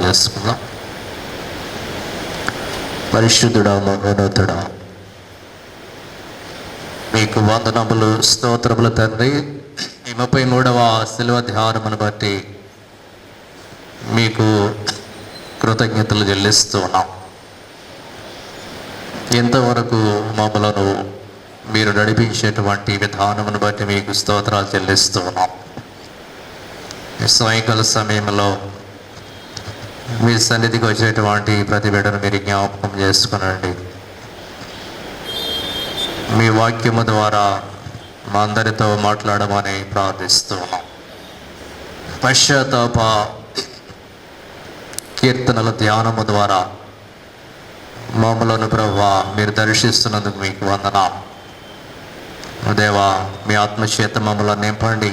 చేసుకుందాం. పరిశుద్ధుడా, మహోన్నతుడా, మీకు వందనములు, స్తోత్రములు తండ్రి. ఈ 33వ శిలువ ధ్యానమును బట్టి మీకు కృతజ్ఞతలు చెల్లిస్తూ ఉన్నాం. ఇంతవరకు మమ్మలను మీరు నడిపించేటువంటి విధానమును బట్టి మీకు స్తోత్రాలు చెల్లిస్తూ ఉన్నాం. సాయంకాల సమయంలో మీ సన్నిధికి వచ్చేటువంటి ప్రతి బిడ్డను మీరు జ్ఞాపకం చేసుకునండి. మీ వాక్యము ద్వారా మా అందరితో మాట్లాడమని ప్రార్థిస్తూ ఉన్నాం. పశ్చాత్తాప కీర్తనల ధ్యానము ద్వారా మమ్మలను ప్రభువా మీరు దర్శిస్తున్నందుకు మీకు వందనాలు. దేవా, మీ ఆత్మచేత మమ్మల్ని నింపండి.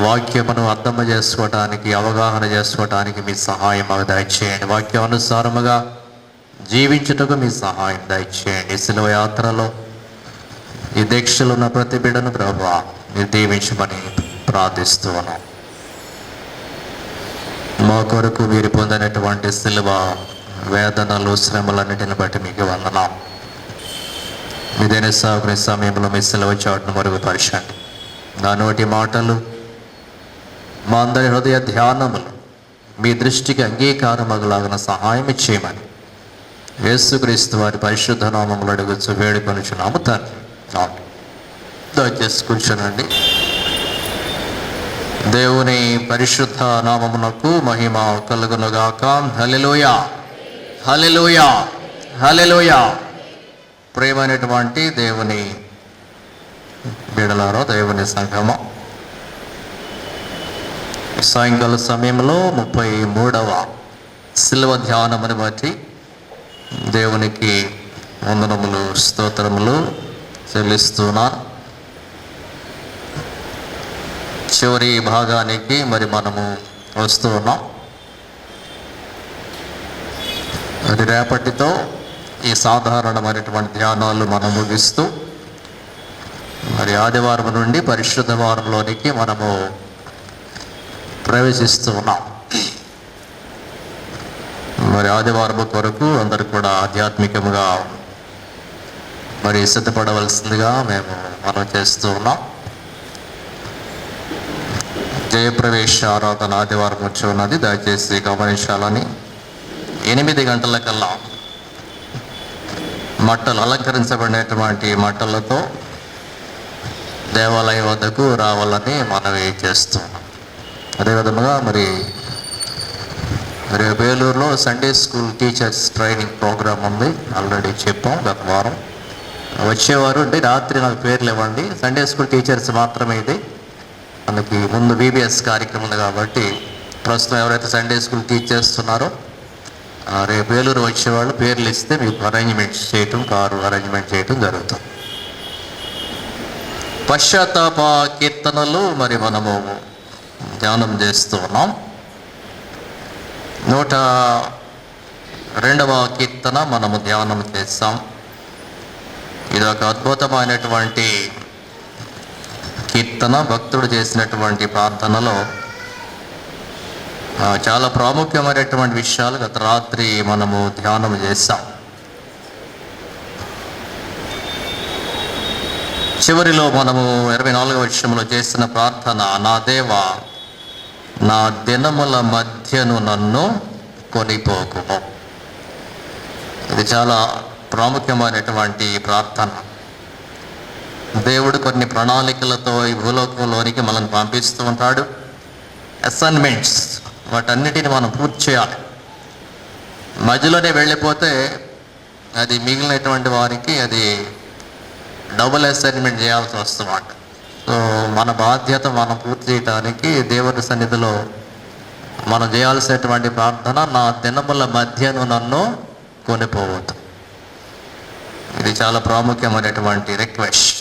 వాక్యమును అర్థం చేసుకోవటానికి, అవగాహన చేసుకోవటానికి మీ సహాయం మాకు దయచేయండి. వాక్యానుసారముగా జీవించుటకు మీ సహాయం దయచేయండి. శిలువ యాత్రలో ఈ దీక్షలు ఉన్న ప్రతి బిడ్డను ప్రభువా మీరు దీవించమని ప్రార్థిస్తూ ఉన్నాం. మా కొరకు మీరు పొందినటువంటి శిలువ వేదనలు, శ్రమలన్నిటిని బట్టి మీకు వందనాం. మీదైన సాగుని సమయంలో మీ శిలువ చాటును మరుగుపరచండి. నా నోటి మాటలు, మా అందరి హృదయ ధ్యానములు మీ దృష్టికి అంగీకారమగులాగిన సహాయం చేయమని యేసుక్రీస్తు వారి పరిశుద్ధ నామములు అడుగుచు వేడుకొనుచున్నాము తండ్రి. దయచేసి కూర్చోనండి. దేవుని పరిశుద్ధ నామమునకు మహిమ కలుగునుగాక. హల్లెలూయా, హల్లెలూయా, హల్లెలూయా. ప్రియమైనటువంటి దేవుని బిడ్డలారా, దేవుని సంఘము, సాయంకాల సమయంలో 33వ శిలువ ధ్యానమును బట్టి దేవునికి వందనములు, స్తోత్రములు చెల్లిస్తున్నాను. చివరి భాగానికి మరి మనము వస్తూ ఉన్నాం. అది రేపటితో ఈ సాధారణమైనటువంటి ధ్యానాలు మనం ముగిస్తూ మరి ఆదివారం నుండి పరిశుద్ధ వారంలోనికి మనము ప్రవేశిస్తూ ఉన్నాం. మరి ఆదివారం కొరకు అందరూ కూడా ఆధ్యాత్మికంగా మరి సిద్ధపడవలసిందిగా మేము మనం చేస్తూ ఉన్నాం. జయప్రవేశ ఆరాధన ఆదివారం వచ్చి ఉన్నది, దయచేసి గమనించాలని. 8 గంటలకల్లా మట్టలు, అలంకరించబడినటువంటి మట్టలతో దేవాలయం వద్దకు రావాలని మనవి చేస్తున్నాం. అదేవిధంగా మరి వేలూరులో Sunday school teachers training programme ఉంది, ఆల్రెడీ చెప్పాం గత వారం. వచ్చేవారు అంటే రాత్రి నాకు పేర్లు ఇవ్వండి. సండే స్కూల్ టీచర్స్ మాత్రమే ఇది. మనకి ముందు VBS కార్యక్రమం ఉంది కాబట్టి ప్రస్తుతం ఎవరైతే సండే స్కూల్ టీచ్ చేస్తున్నారో రేపు వేలూరు వచ్చేవాళ్ళు పేర్లు ఇస్తే మీకు అరేంజ్మెంట్స్ చేయటం, కారు అరేంజ్మెంట్ చేయటం జరుగుతుంది. పశ్చాత్తాప కీర్తనలు మరి మనము ధ్యానం చేస్తూ ఉన్నాం. 102వ కీర్తన మనము ధ్యానం చేస్తాం. ఇది ఒక అద్భుతమైనటువంటి కీర్తన. భక్తుడు చేసినటువంటి ప్రార్థనలో చాలా ప్రాముఖ్యమైనటువంటి విషయాలు గత రాత్రి మనము ధ్యానం చేస్తాం. చివరిలో మనము 24వ వచనంలో చేసిన ప్రార్థన, నా దేవా నా దినముల మధ్యను నన్ను కొనిపోకుము. ఇది చాలా ప్రాముఖ్యమైనటువంటి ప్రార్థన. దేవుడు కొన్ని ప్రణాళికలతో ఈ భూలోకంలోనికి మనల్ని పంపిస్తూ ఉంటాడు. అసైన్మెంట్స్, వాటన్నిటిని మనం పూర్తి చేయాలి. మధ్యలోనే వెళ్ళిపోతే అది మిగిలినటువంటి వారికి అది డబుల్ అసైన్మెంట్ చేయాల్సి వస్తుందన్నమాట. సో మన బాధ్యత మనం పూర్తి చేయడానికి దేవుని సన్నిధిలో మనం చేయాల్సినటువంటి ప్రార్థన, నా దినముల మధ్యను నన్ను కొనిపోవద్దు. ఇది చాలా ప్రాముఖ్యమైనటువంటి రిక్వెస్ట్.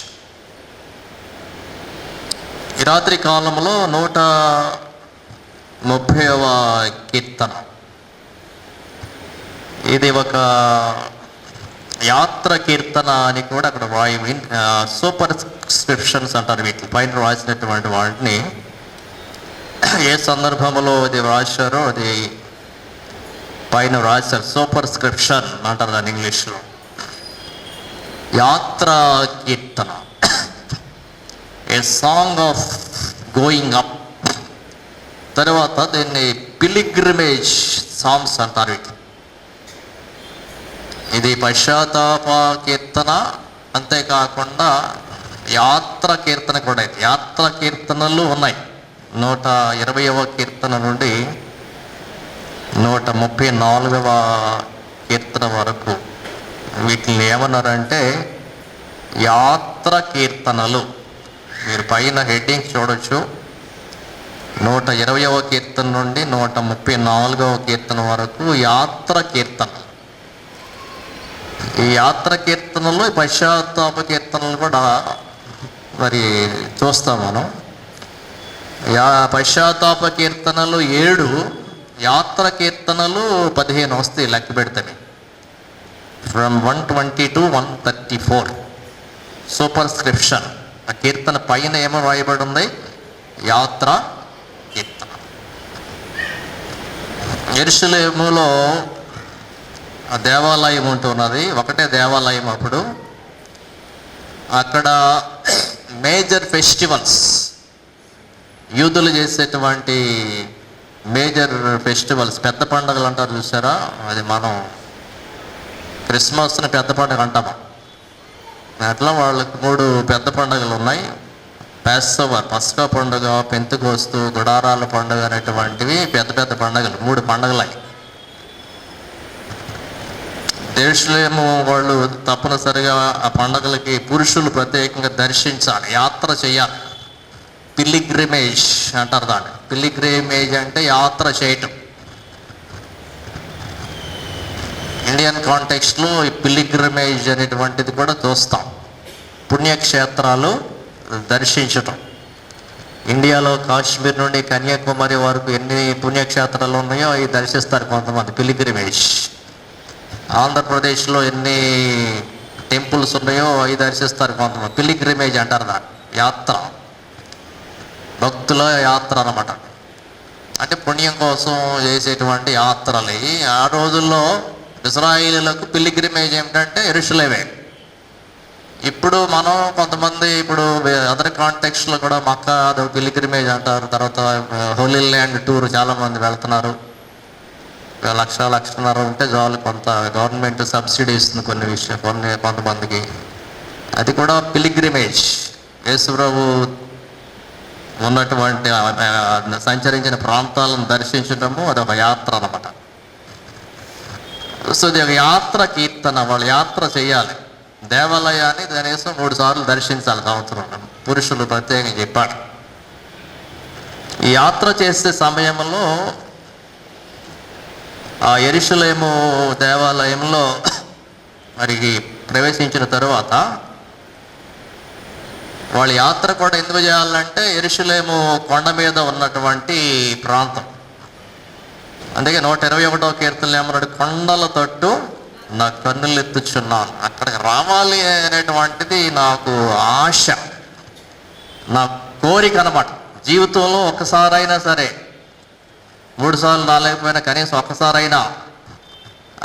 ఈ రాత్రి కాలంలో 130వ కీర్తన, ఇది ఒక యాత్ర కీర్తన అని కూడా అక్కడ సూపర్ స్క్రిప్షన్స్ అంటారు. వీటి పైన రాసినటువంటి వాటిని ఏ సందర్భంలో అది రాశారో అది పైన రాశారు, సూపర్ స్క్రిప్షన్ అంటారు దాన్ని ఇంగ్లీష్లో. యాత్రా కీర్తన, ఏ సాంగ్ ఆఫ్ గోయింగ్ అప్. తర్వాత దీన్ని పిలిగ్రిమేజ్ సాంగ్స్ అంటారు. ఇది పశ్చాత్తాప కీర్తన, అంతేకాకుండా యాత్ర కీర్తన కూడా. యాత్ర కీర్తనలు ఉన్నాయి. 120వ కీర్తన నుండి 134వ కీర్తన వరకు వీటిని ఏమన్నారంటే యాత్ర కీర్తనలు. మీరు పైన హెడ్డింగ్ చూడొచ్చు. 120వ కీర్తన నుండి 134వ కీర్తన వరకు యాత్ర కీర్తన. ఈ యాత్ర కీర్తనలు, పశ్చాత్తాప కీర్తనలు కూడా మరి చూస్తాం మనం. పశ్చాత్తాప కీర్తనలు 7, యాత్ర కీర్తనలు 15 వస్తాయి లెక్క పెడితే. From 120 to 134 superscription. ఆ కీర్తన పైన ఏమో రాయబడి ఉంది, యాత్ర కీర్తన. యెరూషలేములో ఆ దేవాలయం ఉంటున్నది, ఒకటే దేవాలయం. అప్పుడు అక్కడ మేజర్ ఫెస్టివల్స్, యూదులు చేసేటువంటి మేజర్ ఫెస్టివల్స్, పెద్ద పండుగలు అంటారు చూసారా, అది మనం క్రిస్మస్ని పెద్ద పండుగ అంటాము. అట్లా వాళ్ళకి 3 పెద్ద పండుగలు ఉన్నాయి. పాస్ఓవర్, పస్కా పండుగ, పెంతెకోస్తు, గుడారాల పండుగ అనేటువంటివి పెద్ద పెద్ద పండుగలు. 3 పండుగలు అవి. యెరూషలేము వాళ్ళు తప్పనిసరిగా ఆ పండుగలకి పురుషులు ప్రత్యేకంగా దర్శించాలి, యాత్ర చేయాలి. పిలిగ్రిమేజ్ అంటారు దాన్ని. పిలిగ్రిమేజ్ అంటే యాత్ర చేయటం. ఇండియన్ కాంటెక్స్ట్లో ఈ పిలిగ్రిమేజ్ అనేటువంటిది కూడా చూస్తాం. పుణ్యక్షేత్రాలు దర్శించటం. ఇండియాలో కాశ్మీర్ నుండి కన్యాకుమారి వరకు ఎన్ని పుణ్యక్షేత్రాలు ఉన్నాయో అవి దర్శిస్తారు కొంతమంది, పిలిగ్రిమేజ్. ఆంధ్రప్రదేశ్లో ఎన్ని టెంపుల్స్ ఉన్నాయో అవి దర్శిస్తారు కొంతమంది, పిలిగ్రిమేజ్ అంటారు దాన్ని. యాత్ర, భక్తుల యాత్ర అన్నమాట. అంటే పుణ్యం కోసం చేసేటువంటి యాత్రలు. ఆ రోజుల్లో ఇశ్రాయేలీయులకు పిలిగ్రిమేజ్ ఏమిటంటే యెరూషలేమే. ఇప్పుడు మనం కొంతమంది ఇప్పుడు అదర్ కాంటెక్స్ట్లో కూడా మక్కా అది పిలిగ్రిమేజ్ అంటారు. తర్వాత హోలీ ల్యాండ్ టూర్ చాలామంది వెళ్తున్నారు. 1,00,000-1,50,000 ఉంటే చాలు, కొంత గవర్నమెంట్ సబ్సిడీ ఇస్తుంది కొంతమందికి. అది కూడా పిలిగ్రిమేజ్. యేసుప్రభు ఉన్నటువంటి సంచరించిన ప్రాంతాలను దర్శించడము అదొక యాత్ర అన్నమాట. సో ఇది ఒక యాత్ర కీర్తన. వాళ్ళు యాత్ర చేయాలి. దేవాలయాన్ని కనీసం 3 సార్లు దర్శించాలి సంవత్సరంలో, పురుషులు ప్రత్యేకంగా చెప్పాడు. ఈ యాత్ర చేసే సమయంలో ఆ యెరూషలేము దేవాలయంలో మరి ప్రవేశించిన తరువాత వాళ్ళ యాత్ర కూడా ఎందుకు చేయాలంటే యెరూషలేము కొండ మీద ఉన్నటువంటి ప్రాంతం. అందుకే 121వ కీర్తనలో ఏమన్నాడు, కొండల తట్టు నా కన్నులు ఎత్తుచున్నాను, అక్కడికి రావాలి అనేటువంటిది నాకు ఆశ, నా కోరిక అన్నమాట. జీవితంలో ఒకసారైనా సరే, 3 సార్లు రాలేకపోయినా కనీసం ఒక్కసారైనా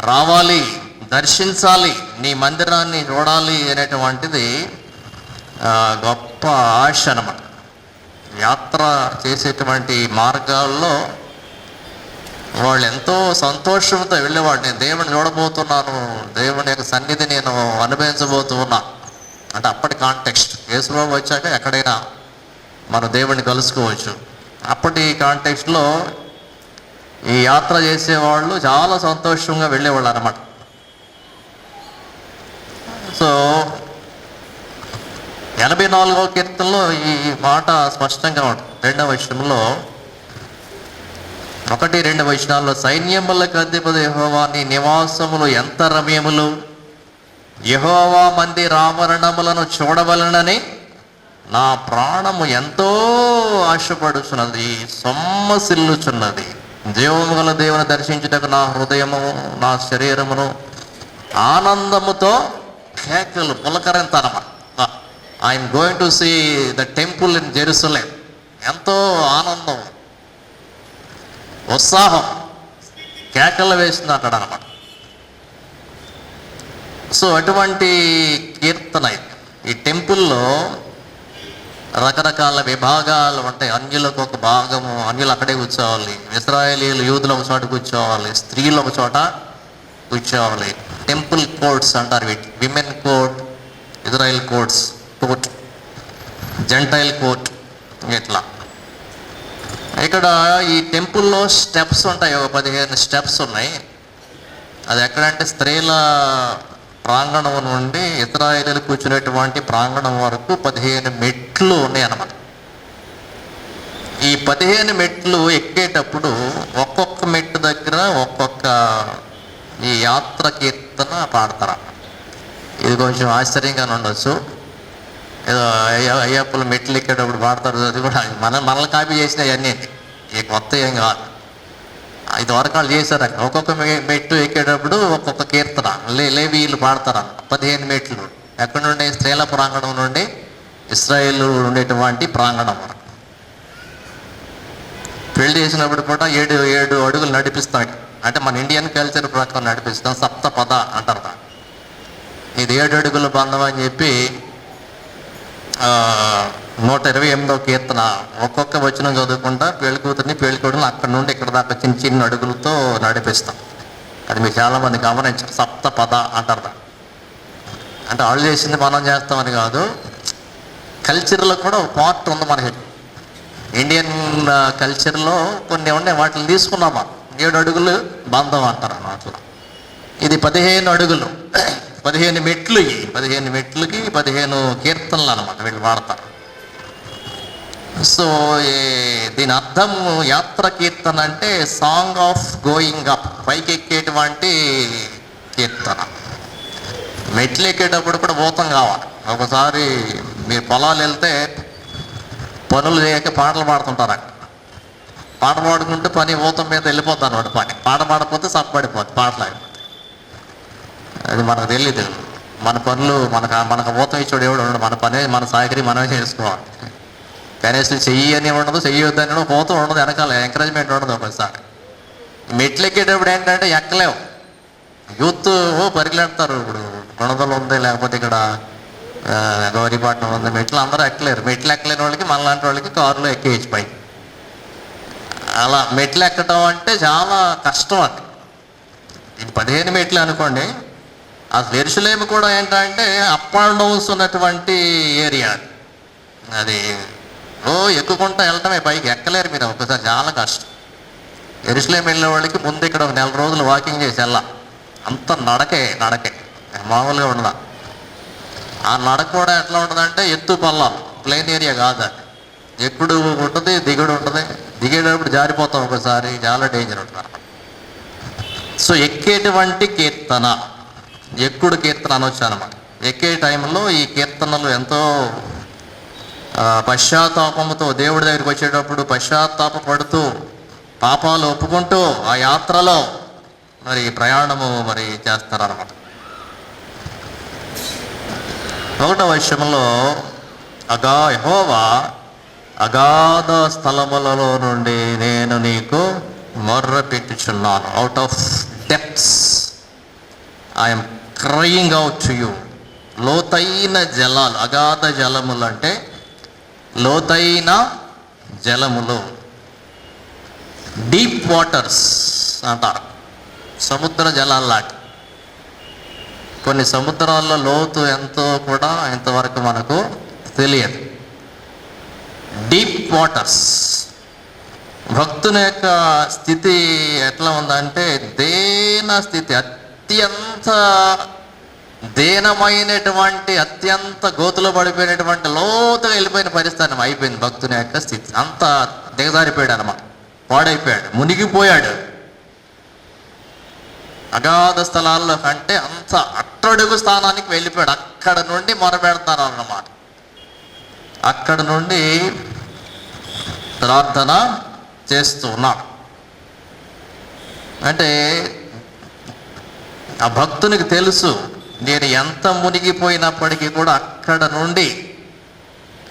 రావాలి, దర్శించాలి, నీ మందిరాన్ని చూడాలి అనేటువంటిది గొప్ప ఆశ అన్నమాట. యాత్ర చేసేటువంటి మార్గాల్లో వాళ్ళు ఎంతో సంతోషంతో వెళ్ళేవాడు. నేను దేవుని చూడబోతున్నాను, దేవుని యొక్క సన్నిధి నేను అనుభవించబోతున్నా అంటే అప్పటి కాంటెక్స్ట్. యేసుప్రభు వచ్చాక ఎక్కడైనా మనం దేవుడిని కలుసుకోవచ్చు. అప్పటి కాంటెక్స్ట్లో ఈ యాత్ర చేసేవాళ్ళు చాలా సంతోషంగా వెళ్ళేవాళ్ళు అన్నమాట. సో 84వ కీర్తనలో ఈ మాట స్పష్టంగా ఉంటుంది. 2వ వచనంలో 1-2 వచనాల్లో, సైన్యములకు అధిపతి యెహోవా, నీ నివాసములు ఎంత రమ్యములు, యెహోవా మందిర ఆభరణములను చూడవలనని నా ప్రాణము ఎంతో ఆశపడుచున్నది, సొమ్మసిల్లుచున్నది. జీవము గల దేవుని దర్శించుటకు నా హృదయము నా శరీరమును ఆనందముతో కేకలు పులకరింతనమాట. I'm going to see the temple in Jerusalem. ఎంతో ఆనందం, ఉత్సాహం, కేకలు వేసింది అంటాడు అనమాట. సో అటువంటి కీర్తన ఇది. ఈ టెంపుల్లో రకరకాల విభాగాలు ఉంటాయి. అన్యులకు ఒక భాగము, అన్యులు అక్కడే కూర్చోవాలి, ఇశ్రాయేలీయులు యూదులు ఒక చోట కూర్చోవాలి, స్త్రీలు ఒక చోట కూర్చోవాలి. టెంపుల్ కోర్ట్స్ అంటారు వీటి. Women court, Israel court, gentile court, ఇట్లా. ఇక్కడ ఈ టెంపుల్లో స్టెప్స్ ఉంటాయి, 15 స్టెప్స్ ఉన్నాయి. అది ఎక్కడంటే స్త్రీల ప్రాంగణం నుండి ఇశ్రాయేలీయులు కూర్చునేటువంటి ప్రాంగణం వరకు 15 మెట్లు ఉన్నాయి అన్నమాట. ఈ 15 మెట్లు ఎక్కేటప్పుడు ఒక్కొక్క మెట్టు దగ్గర ఒక్కొక్క ఈ యాత్ర కీర్తన పాడతారు. ఇది కొంచెం ఆశ్చర్యంగానే ఉండొచ్చు. ఏదో అయ్యప్పలు మెట్లు ఎక్కేటప్పుడు పాడతారు, అది కూడా మనల్ని కాపీ చేసినవి అన్నీ, ఈ కొత్త ఏం కాదు. 5 వరకాలు చేశారు అక్కడ. ఒక్కొక్క మెట్టు ఎక్కేటప్పుడు ఒక్కొక్క కీర్తన లేవీయులు పాడతారు. 15 మెట్లు ఎక్కడి నుండి? స్త్రీల ప్రాంగణం నుండి ఇశ్రాయేల్ ఉండేటువంటి ప్రాంగణం వరకు. పెళ్లి చేసినప్పుడు కూడా 7 అడుగులు నడిపిస్తాం. అంటే మన ఇండియన్ కల్చర్ ప్రకారం నడిపిస్తాం. సప్తపద అంటారు దాన్ని. ఇది 7 అడుగుల బంధం అని చెప్పి 128వ కీర్తన ఒక్కొక్క వచనం చదువుకుంటా పెళ్లి కూతురిని పెళ్లి కొడుకుని అక్కడి నుండి ఇక్కడ దాకా చిన్న చిన్న అడుగులతో నడిపిస్తాం. అది మీరు చాలామంది గమనించారు. సప్తపద అంటారు దాన్ని. అంటే వాళ్ళు చేసింది మనం చేస్తామని కాదు, కల్చర్లో కూడా ఒక పార్ట్ ఉంది మనకి. ఇండియన్ కల్చర్లో కొన్ని ఉన్నాయి, వాటిని తీసుకున్నామా. 7 అడుగులు బంధం అంటారు అన్నమాట. ఇది 15 అడుగులు, 15 మెట్లు. ఈ 15 మెట్లకి 15 కీర్తనలు అనమాట వీళ్ళు వాడతారు. సో దీని అర్థం యాత్ర కీర్తన అంటే సాంగ్ ఆఫ్ గోయింగ్ అప్, పైకి ఎక్కేటువంటి కీర్తన. మెట్లు ఎక్కేటప్పుడు కూడా ఊతం కావాలి. ఒకసారి మీరు పొలాలు వెళ్తే పనులు చేయక పాటలు పాడుతుంటారు. అక్కడ పాట పాడుకుంటే పని ఊతం మీద వెళ్ళిపోతాను అనమాట. పాట పాడకపోతే సప్పడిపోద్ది, పాటలు అయిపోతుంది. అది మనకు తెలియదు. మన పనులు మనకు ఊతం ఇచ్చాడు ఎవడు ఉండడు. మన పని మన సాయకరి మనమే చేసుకోవాలి. కనీసం చెయ్యి అని ఉండదు, చెయ్యొద్దు అని పోతూ ఉండదు, వెనకాల ఎంకరేజ్మెంట్ ఉండదు. ఒకసారి మెట్లు ఎక్కేటప్పుడు ఏంటంటే ఎక్కలేవు. యూత్ పరిగెడతారు. ఇప్పుడు గుణదలు ఉంది, లేకపోతే ఇక్కడ గౌరీపట్నం ఉంది, మెట్లు అందరూ ఎక్కలేరు. మెట్లు ఎక్కలేని వాళ్ళకి మనలాంటి వాళ్ళకి కారులో ఎక్కేయచ్చు పైకి. అలా మెట్లు ఎక్కడం అంటే చాలా కష్టం. అది ఇది 15 మెట్లు అనుకోండి. అసలు యెరూషలేము కూడా ఏంటంటే అప్ అండ్ డౌన్స్ ఉన్నటువంటి ఏరియా. అది ఎక్కుకుంటా వెళ్ళటమే, పైకి ఎక్కలేరు మీరు ఒకసారి, చాలా కష్టం. యెరూషలేము వెళ్ళే వాళ్ళకి ముందు ఇక్కడ ఒక 4 రోజులు వాకింగ్ చేసి వెళ్ళాలి. అంత నడకే మామూలుగా ఉండదా. ఆ నడక కూడా ఎట్లా ఉంటుందంటే ఎత్తు పల్లాలు, ప్లెయిన్ ఏరియా కాదు. అది ఎక్కుడు ఉంటుంది, దిగుడు ఉంటుంది. దిగేటప్పుడు జారిపోతాం ఒకసారి, చాలా డేంజర్ ఉంటుంది. సో ఎక్కేటువంటి కీర్తన, ఎక్కుడు కీర్తన అనొచ్చు అనమాట. ఎక్కే టైంలో ఈ కీర్తనలు ఎంతో పశ్చాత్తాపంతో దేవుడి దగ్గరికి వచ్చేటప్పుడు పశ్చాత్తాపడుతూ పాపాలు ఒప్పుకుంటూ ఆ యాత్రలో మరి ప్రయాణము చేస్తారన్నమాట. 1వ వచనంలో యెహోవా అగాధ స్థలములలో నుండి నేను నీకు మొర్ర పెట్టుచున్నాను. Out of depths I'm crying out to you. లోతైన జలాలు, అగాధ జలములు అంటే లోతైన జలములు, డీప్ వాటర్స్ అంటారు. సముద్ర జలాలు లాంటి. కొన్ని సముద్రాల్లో లోతు ఎంతో కూడా ఇంతవరకు మనకు తెలియదు. Deep waters. భక్తుని యొక్క స్థితి ఎట్లా ఉందంటే దీన స్థితి, అత్యంత దీనమైనటువంటి, అత్యంత గోతులో పడిపోయినటువంటి, లోతుగా వెళ్ళిపోయిన పరిస్థితి అయిపోయింది భక్తుని యొక్క స్థితి. అంత దిగజారిపోయాడు అన్నమాట, పాడైపోయాడు, మునిగిపోయాడు. అగాధ స్థలాల్లో కంటే అంత అట్టడుగు స్థానానికి వెళ్ళిపోయాడు. అక్కడ నుండి మొరపెడతారు అన్నమాట. అక్కడ నుండి ప్రార్థన చేస్తూ ఉన్నాడు. అంటే ఆ భక్తునికి తెలుసు, నేను ఎంత మునిగిపోయినప్పటికీ కూడా అక్కడ నుండి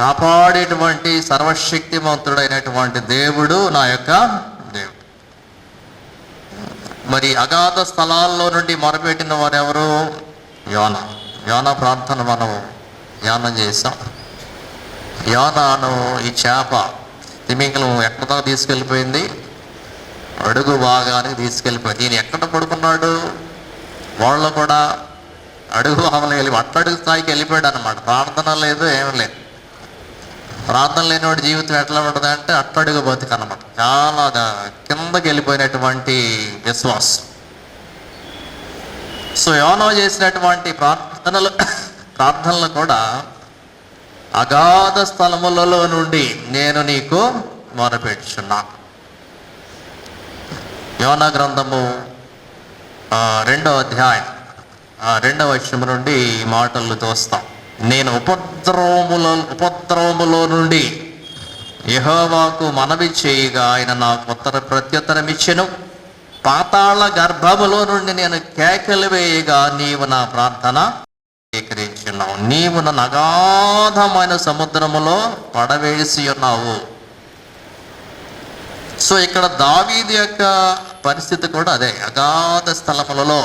కాపాడేటువంటి సర్వశక్తిమంతుడైనటువంటి దేవుడు నా యొక్క దేవుడు. మరి అగాధ స్థలాల్లో నుండి మొరపెట్టిన వారు ఎవరు? యోనా ప్రార్థన మనం ధ్యానం చేసాం. యోనాను ఈ చేప తిమింగలం ఎక్కడితో తీసుకెళ్ళిపోయింది? అడుగు భాగానికి తీసుకెళ్ళిపోయింది. ఈయన ఎక్కడ పడుకున్నాడు? వాళ్ళు కూడా అడుగు భాగంలో వెళ్ళి అట్టడుగు స్థాయికి వెళ్ళిపోయాడు అనమాట. ప్రార్థన లేదు, ఏం లేదు. ప్రార్థన లేనివాడి జీవితం ఎట్లా ఉంటుంది అంటే అట్టడుగు బతిక అనమాట. చాలా కిందకి వెళ్ళిపోయినటువంటి విశ్వాసం. సో యోనా చేసినటువంటి ప్రార్థనలు కూడా అగాధ స్థలములలో నుండి నేను నీకు మొరపెట్టుచున్నా. యోనా గ్రంథము 2వ అధ్యాయం 2వ వచనం నుండి ఈ మాటలు తోస్తాం. నేను ఉపద్రవములో నుండి యెహోవాకు మనవి చేయగా ఆయన నాకు ప్రత్యుత్తరం ఇచ్చెను. పాతాళ గర్భములో నుండి నేను కేకలు వేయగా నీవు నా ప్రార్థన స్వీకరించున్నావు. నీవు నన్ను అగాధమైన సముద్రములో పడవేసి ఉన్నావు. సో ఇక్కడ దావీదు యొక్క పరిస్థితి కూడా అదే, అగాధ స్థలములలో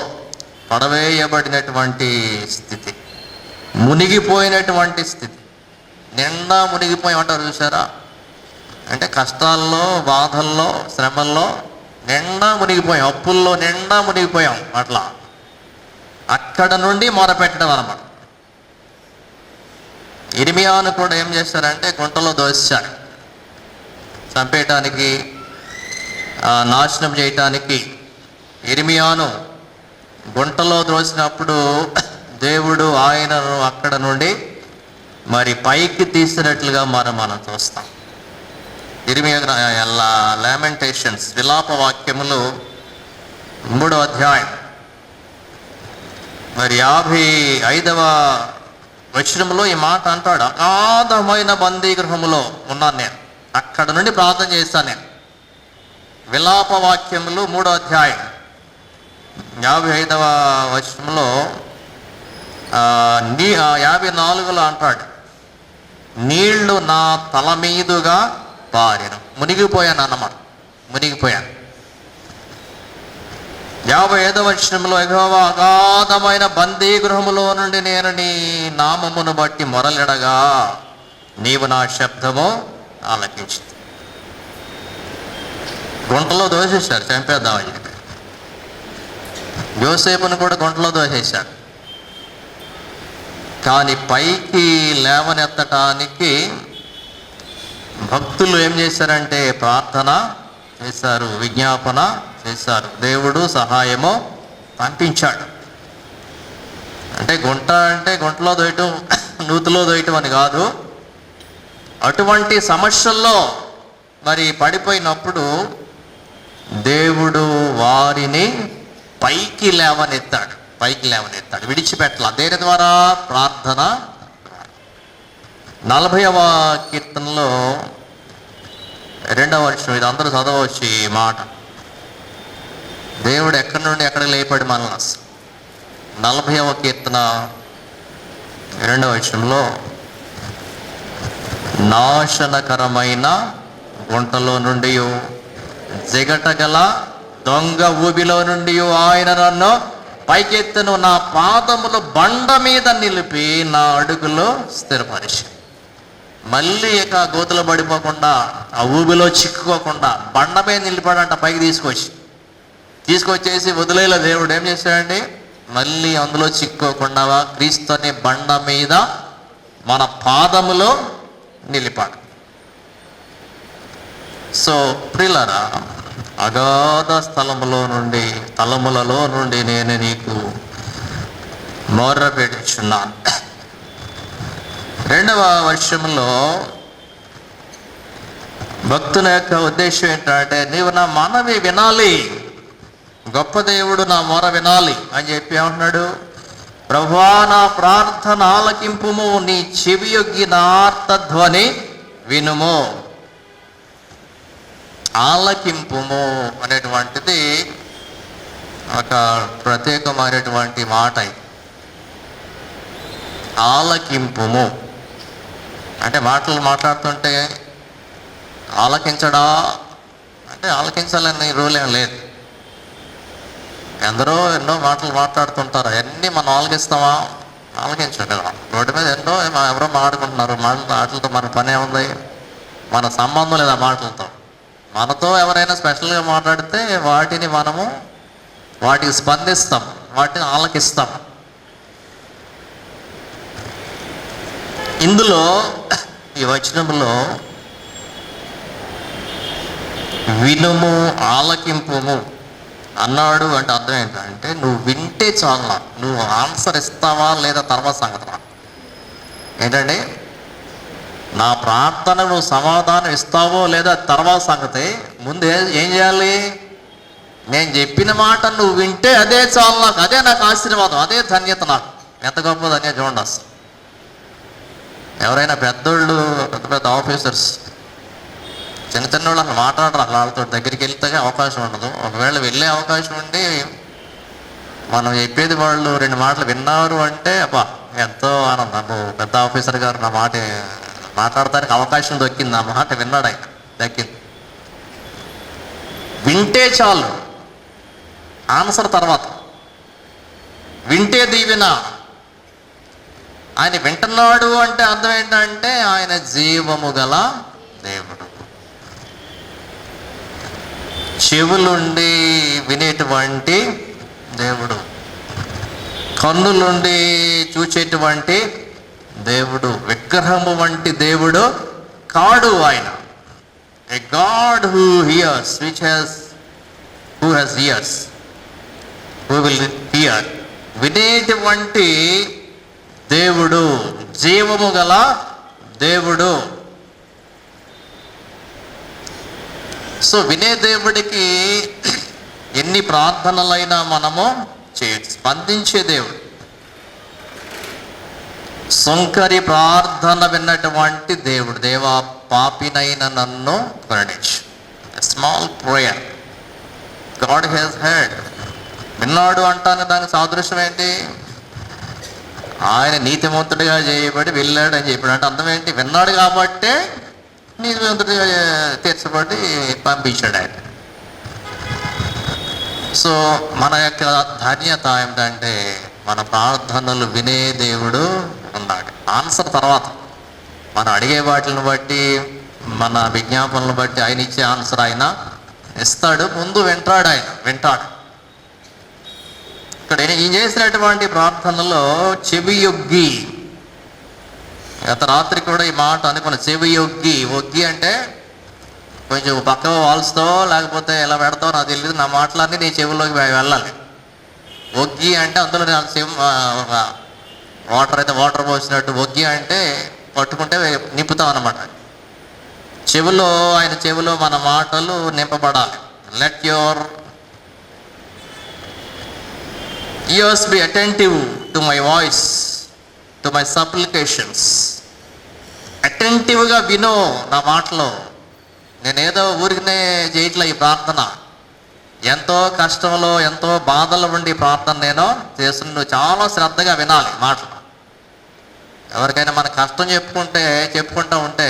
పడవేయబడినటువంటి స్థితి, మునిగిపోయినటువంటి స్థితి. నిండా మునిగిపోయి ఉంటారు చూసారా, అంటే కష్టాల్లో, బాధల్లో, శ్రమల్లో నిండా మునిగిపోయాం, అప్పుల్లో నిండా మునిగిపోయాం. అట్లా అక్కడ నుండి మొరపెట్టడం అన్నమాట. ఇర్మియాను కూడా ఏం చేశారంటే గుంటలో దోశారు, చంపేయటానికి, నాశనం చేయటానికి. ఇర్మియాను గుంటలో ద్రోసినప్పుడు దేవుడు ఆయనను అక్కడ నుండి మరి పైకి తీసినట్లుగా మనం చూస్తాం. ఇర్మియా లామెంటేషన్స్, విలాప వాక్యములు 3వ అధ్యాయం మరి 55వ వచనంలో ఈ మాట అంటాడు, అగాధమైన బందీ గృహములో ఉన్నాను నేను, అక్కడ నుండి ప్రార్థన చేస్తాను నేను. విలాప వాక్యములు 3వ అధ్యాయం 55వ వచనంలో 54లో అంటాడు, నీళ్లు నా తల మీదుగా పారెను. మునిగిపోయాను అన్నమాట, మునిగిపోయాను. 55వ వచనంలో యెహోవా అగాధమైన బందీ గృహములో నుండి నేను నీ నామమును బట్టి మొరలిడగా నీవు నా శబ్దము ఆలకించింది. గుంటలో దోసేశారు, చంపేద్దామని చెప్పి. యోసేపును కూడా గుంటలో దోసేశారు. కానీ పైకి లేవనెత్తటానికి భక్తులు ఏం చేశారంటే ప్రార్థన చేశారు, విజ్ఞాపన చేశారు. దేవుడు సహాయము పంపించాడు. అంటే గుంటలో దోయటం, నూతిలో దోయటం అని కాదు. అటువంటి సమస్యల్లో మరి పడిపోయినప్పుడు దేవుడు వారిని పైకి లేవనెత్తాడు, విడిచిపెట్టాల. దేని ద్వారా? ప్రార్థన. 40వ కీర్తనలో 2వ వచనం, ఇది అందరూ చదవచ్చు ఈ మాట. దేవుడు ఎక్కడి నుండి ఎక్కడ లేపాడు మనల్ని. 40వ కీర్తన 2వ వచనంలో, నాశనకరమైన గుంటలో నుండి, జిగటగల దొంగ ఊబిలో నుండి ఆయన నన్ను పైకెత్తును, నా పాదములు బండ మీద నిలిపి నా అడుగులో స్థిరపరిచి. మళ్ళీ ఇక గోతులో పడిపోకుండా, ఆ ఊబిలో చిక్కుకోకుండా బండ మీద నిలిపాడంట. పైకి తీసుకొచ్చేసి వదిలేలా దేవుడు ఏం చేశాడండి, మళ్ళీ అందులో చిక్కుకోకుండా క్రీస్తు అనే బండ మీద మన పాదములో నిలిపాడు. సో ప్రియులారా, అగాధ స్థలములలో నుండి నేను నీకు మొర్రపెట్టుచున్నాను. 2వ వర్షంలో భక్తుని యొక్క ఉద్దేశం ఏంటంటే, నీవు నా మనవి వినాలి, గొప్ప దేవుడు నా మొర వినాలి అని చెప్పి ఏమంటున్నాడు, ప్రభువా నా ప్రార్థన ఆలకింపుము, నీ చెవియొగ్గి నా ఆర్తధ్వని వినుము. ఆలకింపుము అనేటువంటిది ఒక ప్రత్యేకమైనటువంటి మాట. ఆలకింపుము అంటే మాట్లాడుతుంటే ఆలకించడా అంటే ఆలకించాలని రూల్ ఏం లేదు. ఎందరో ఎన్నో మాటలు మాట్లాడుతుంటారు, అవన్నీ మనం ఆలకిస్తామా? ఆలకించాం కదా. రోడ్డు మీద ఎన్నో ఎవరో మాట్లాడుకుంటున్నారు, మాటలతో మన పని ఏముంది? మన సంబంధం లేదు ఆ మాటలతో. మనతో ఎవరైనా స్పెషల్గా మాట్లాడితే వాటికి స్పందిస్తాం, వాటిని ఆలకిస్తాం. ఇందులో ఈ వచనంలో వినుము ఆలకింపుము అన్నాడు అంటే అర్థం ఏంటంటే, నువ్వు వింటే చాలా, నువ్వు ఆన్సర్ ఇస్తావా లేదా తర్వాత సంగతి. ఏంటండి, నా ప్రార్థన నువ్వు సమాధానం ఇస్తావో లేదా తర్వాత సంగతి. ముందు ఏం చేయాలి? నేను చెప్పిన మాట నువ్వు వింటే అదే చాలు నాకు, అదే నాకు ఆశీర్వాదం, అదే ధన్యత నాకు. ఎంత గొప్ప ధన్యత చూడండి. అసలు ఎవరైనా పెద్దోళ్ళు, పెద్ద పెద్ద ఆఫీసర్స్ చిన్న వాళ్ళు అసలు మాట్లాడరు. అసలు వాళ్ళతో దగ్గరికి వెళ్తే అవకాశం ఉండదు. ఒకవేళ వెళ్ళే అవకాశం ఉండి మనం చెప్పేది వాళ్ళు 2 మాటలు విన్నారు అంటే అబ్బా ఎంతో ఆనందం. పెద్ద ఆఫీసర్ గారు నా మాట మాట్లాడటానికి అవకాశం దొక్కింది, ఆ మాట విన్నాడు, ఆయన దక్కింది. వింటే చాలు, ఆన్సర్ తర్వాత. వింటే దీవెన. ఆయన వింటున్నాడు అంటే అర్థం ఏంటంటే ఆయన జీవము గల దేవుడు. చెవులుండి వినేటువంటి దేవుడు, కన్నులుండి చూచేటువంటి దేవుడు, విగ్రహము వంటి దేవుడు కాడు ఆయన. A God who hears, who has ears, who will hear. వినేటువంటి దేవుడు, జీవము గల దేవుడు. సో వినే దేవుడికి ఎన్ని ప్రార్థనలైనా మనము చేయొచ్చు. స్పందించే దేవుడు. సుంకరి ప్రార్థన విన్నటువంటి దేవుడు. దేవా పాపినైన నన్ను కరుణించు. Small prayer God has heard. విన్నాడు అంటాను, దానికి సాదృశ్యం ఏంటి? ఆయన నీతిమంతుడిగా చేయబడి వెళ్ళాడు అని చెప్పాడు అంటే అర్థం ఏంటి? విన్నాడు కాబట్టే నీతిమంతుడిగా తీర్చబడి పంపించాడు ఆయన. సో మన యొక్క ధన్యత ఏమిటంటే మన ప్రార్థనలు వినే దేవుడు ఉన్నాడు. ఆన్సర్ తర్వాత. మనం అడిగే వాటిని బట్టి, మన విజ్ఞాపనలను బట్టి ఆయన ఇచ్చే ఆన్సర్ ఆయన ఇస్తాడు. ముందు వింటాడు, ఆయన వింటాడు. ఇక్కడ ఈయన చేసినటువంటి ప్రార్థనలో చెవియొగ్గి, గత రాత్రి కూడా ఈ మాట అనుకున్న, చెవియొగ్గి. ఒగ్గి అంటే కొంచెం పక్క వాల్స్తో లేకపోతే ఎలా పెడతావు నాకు తెలియదు, నా మాటలన్నీ నీ చెవిలోకి వెళ్ళాలి. ఒగ్గి అంటే అందులో వాటర్ అయితే వాటర్ పోసినట్టు, ఒగ్గి అంటే పట్టుకుంటే నింపుతాం అన్నమాట. ఆయన చెవిలో మన మాటలు నింపబడాలి. Let your ears be attentive to my voice, to my supplications. అటెంటివ్గా వినో నా మాటలో. నేనేదో ఊరికనే చేయట్లే ఈ ప్రార్థన. ఎంతో కష్టంలో, ఎంతో బాధలు ఉండి ప్రార్థన నేను చేస్తున్నా. నువ్వు చాలా శ్రద్ధగా వినాలి మాటలు. ఎవరికైనా మన కష్టం చెప్పుకుంటూ ఉంటే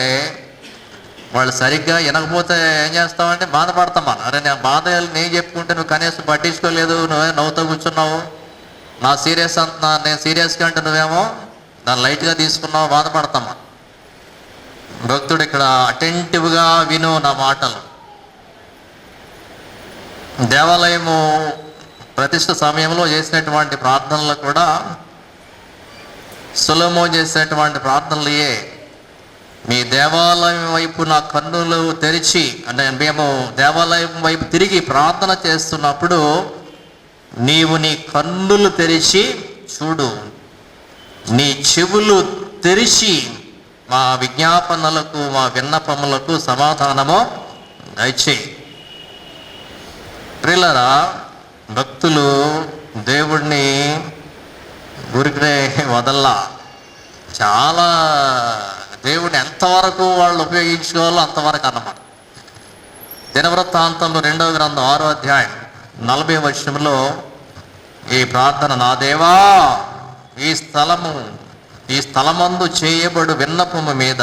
వాళ్ళు సరిగ్గా వినకపోతే ఏం చేస్తామంటే బాధపడతాం మనం. అరే నేను బాధ నేను చెప్పుకుంటే నువ్వు కనీసం పట్టించుకోలేదు, నువ్వే నవ్వుతూ కూర్చున్నావు. నేను సీరియస్గా అంటే నువ్వేమో దాన్ని లైట్గా తీసుకున్నావు, బాధపడతామా. భక్తుడు ఇక్కడ అటెంటివ్గా విను నా మాటలు. దేవాలయము ప్రతిష్ఠ సమయంలో చేసినటువంటి ప్రార్థనలు కూడా సొలొమోను చేసినటువంటి ప్రార్థనలు మీ దేవాలయం వైపు నా కన్నులు తెరిచి, అంటే మేము దేవాలయం వైపు తిరిగి ప్రార్థన చేస్తున్నప్పుడు నీవు నీ కన్నులు తెరిచి చూడు, నీ చెవులు తెరిచి మా విజ్ఞాపనలకు, మా విన్నపములకు సమాధానము దయచేయి. ప్రియులారా, భక్తులు దేవుడిని ఊరికనే వదల్లా. చాలా దేవుడిని ఎంతవరకు వాళ్ళు ఉపయోగించుకోవాలో అంతవరకు అన్నమాట. దినవృత్తాంతంలో 2వ గ్రంథం 6వ అధ్యాయం 40వ వచనంలో ఈ ప్రార్థన, నా దేవా ఈ స్థలమందు చేయబడు విన్నపము మీద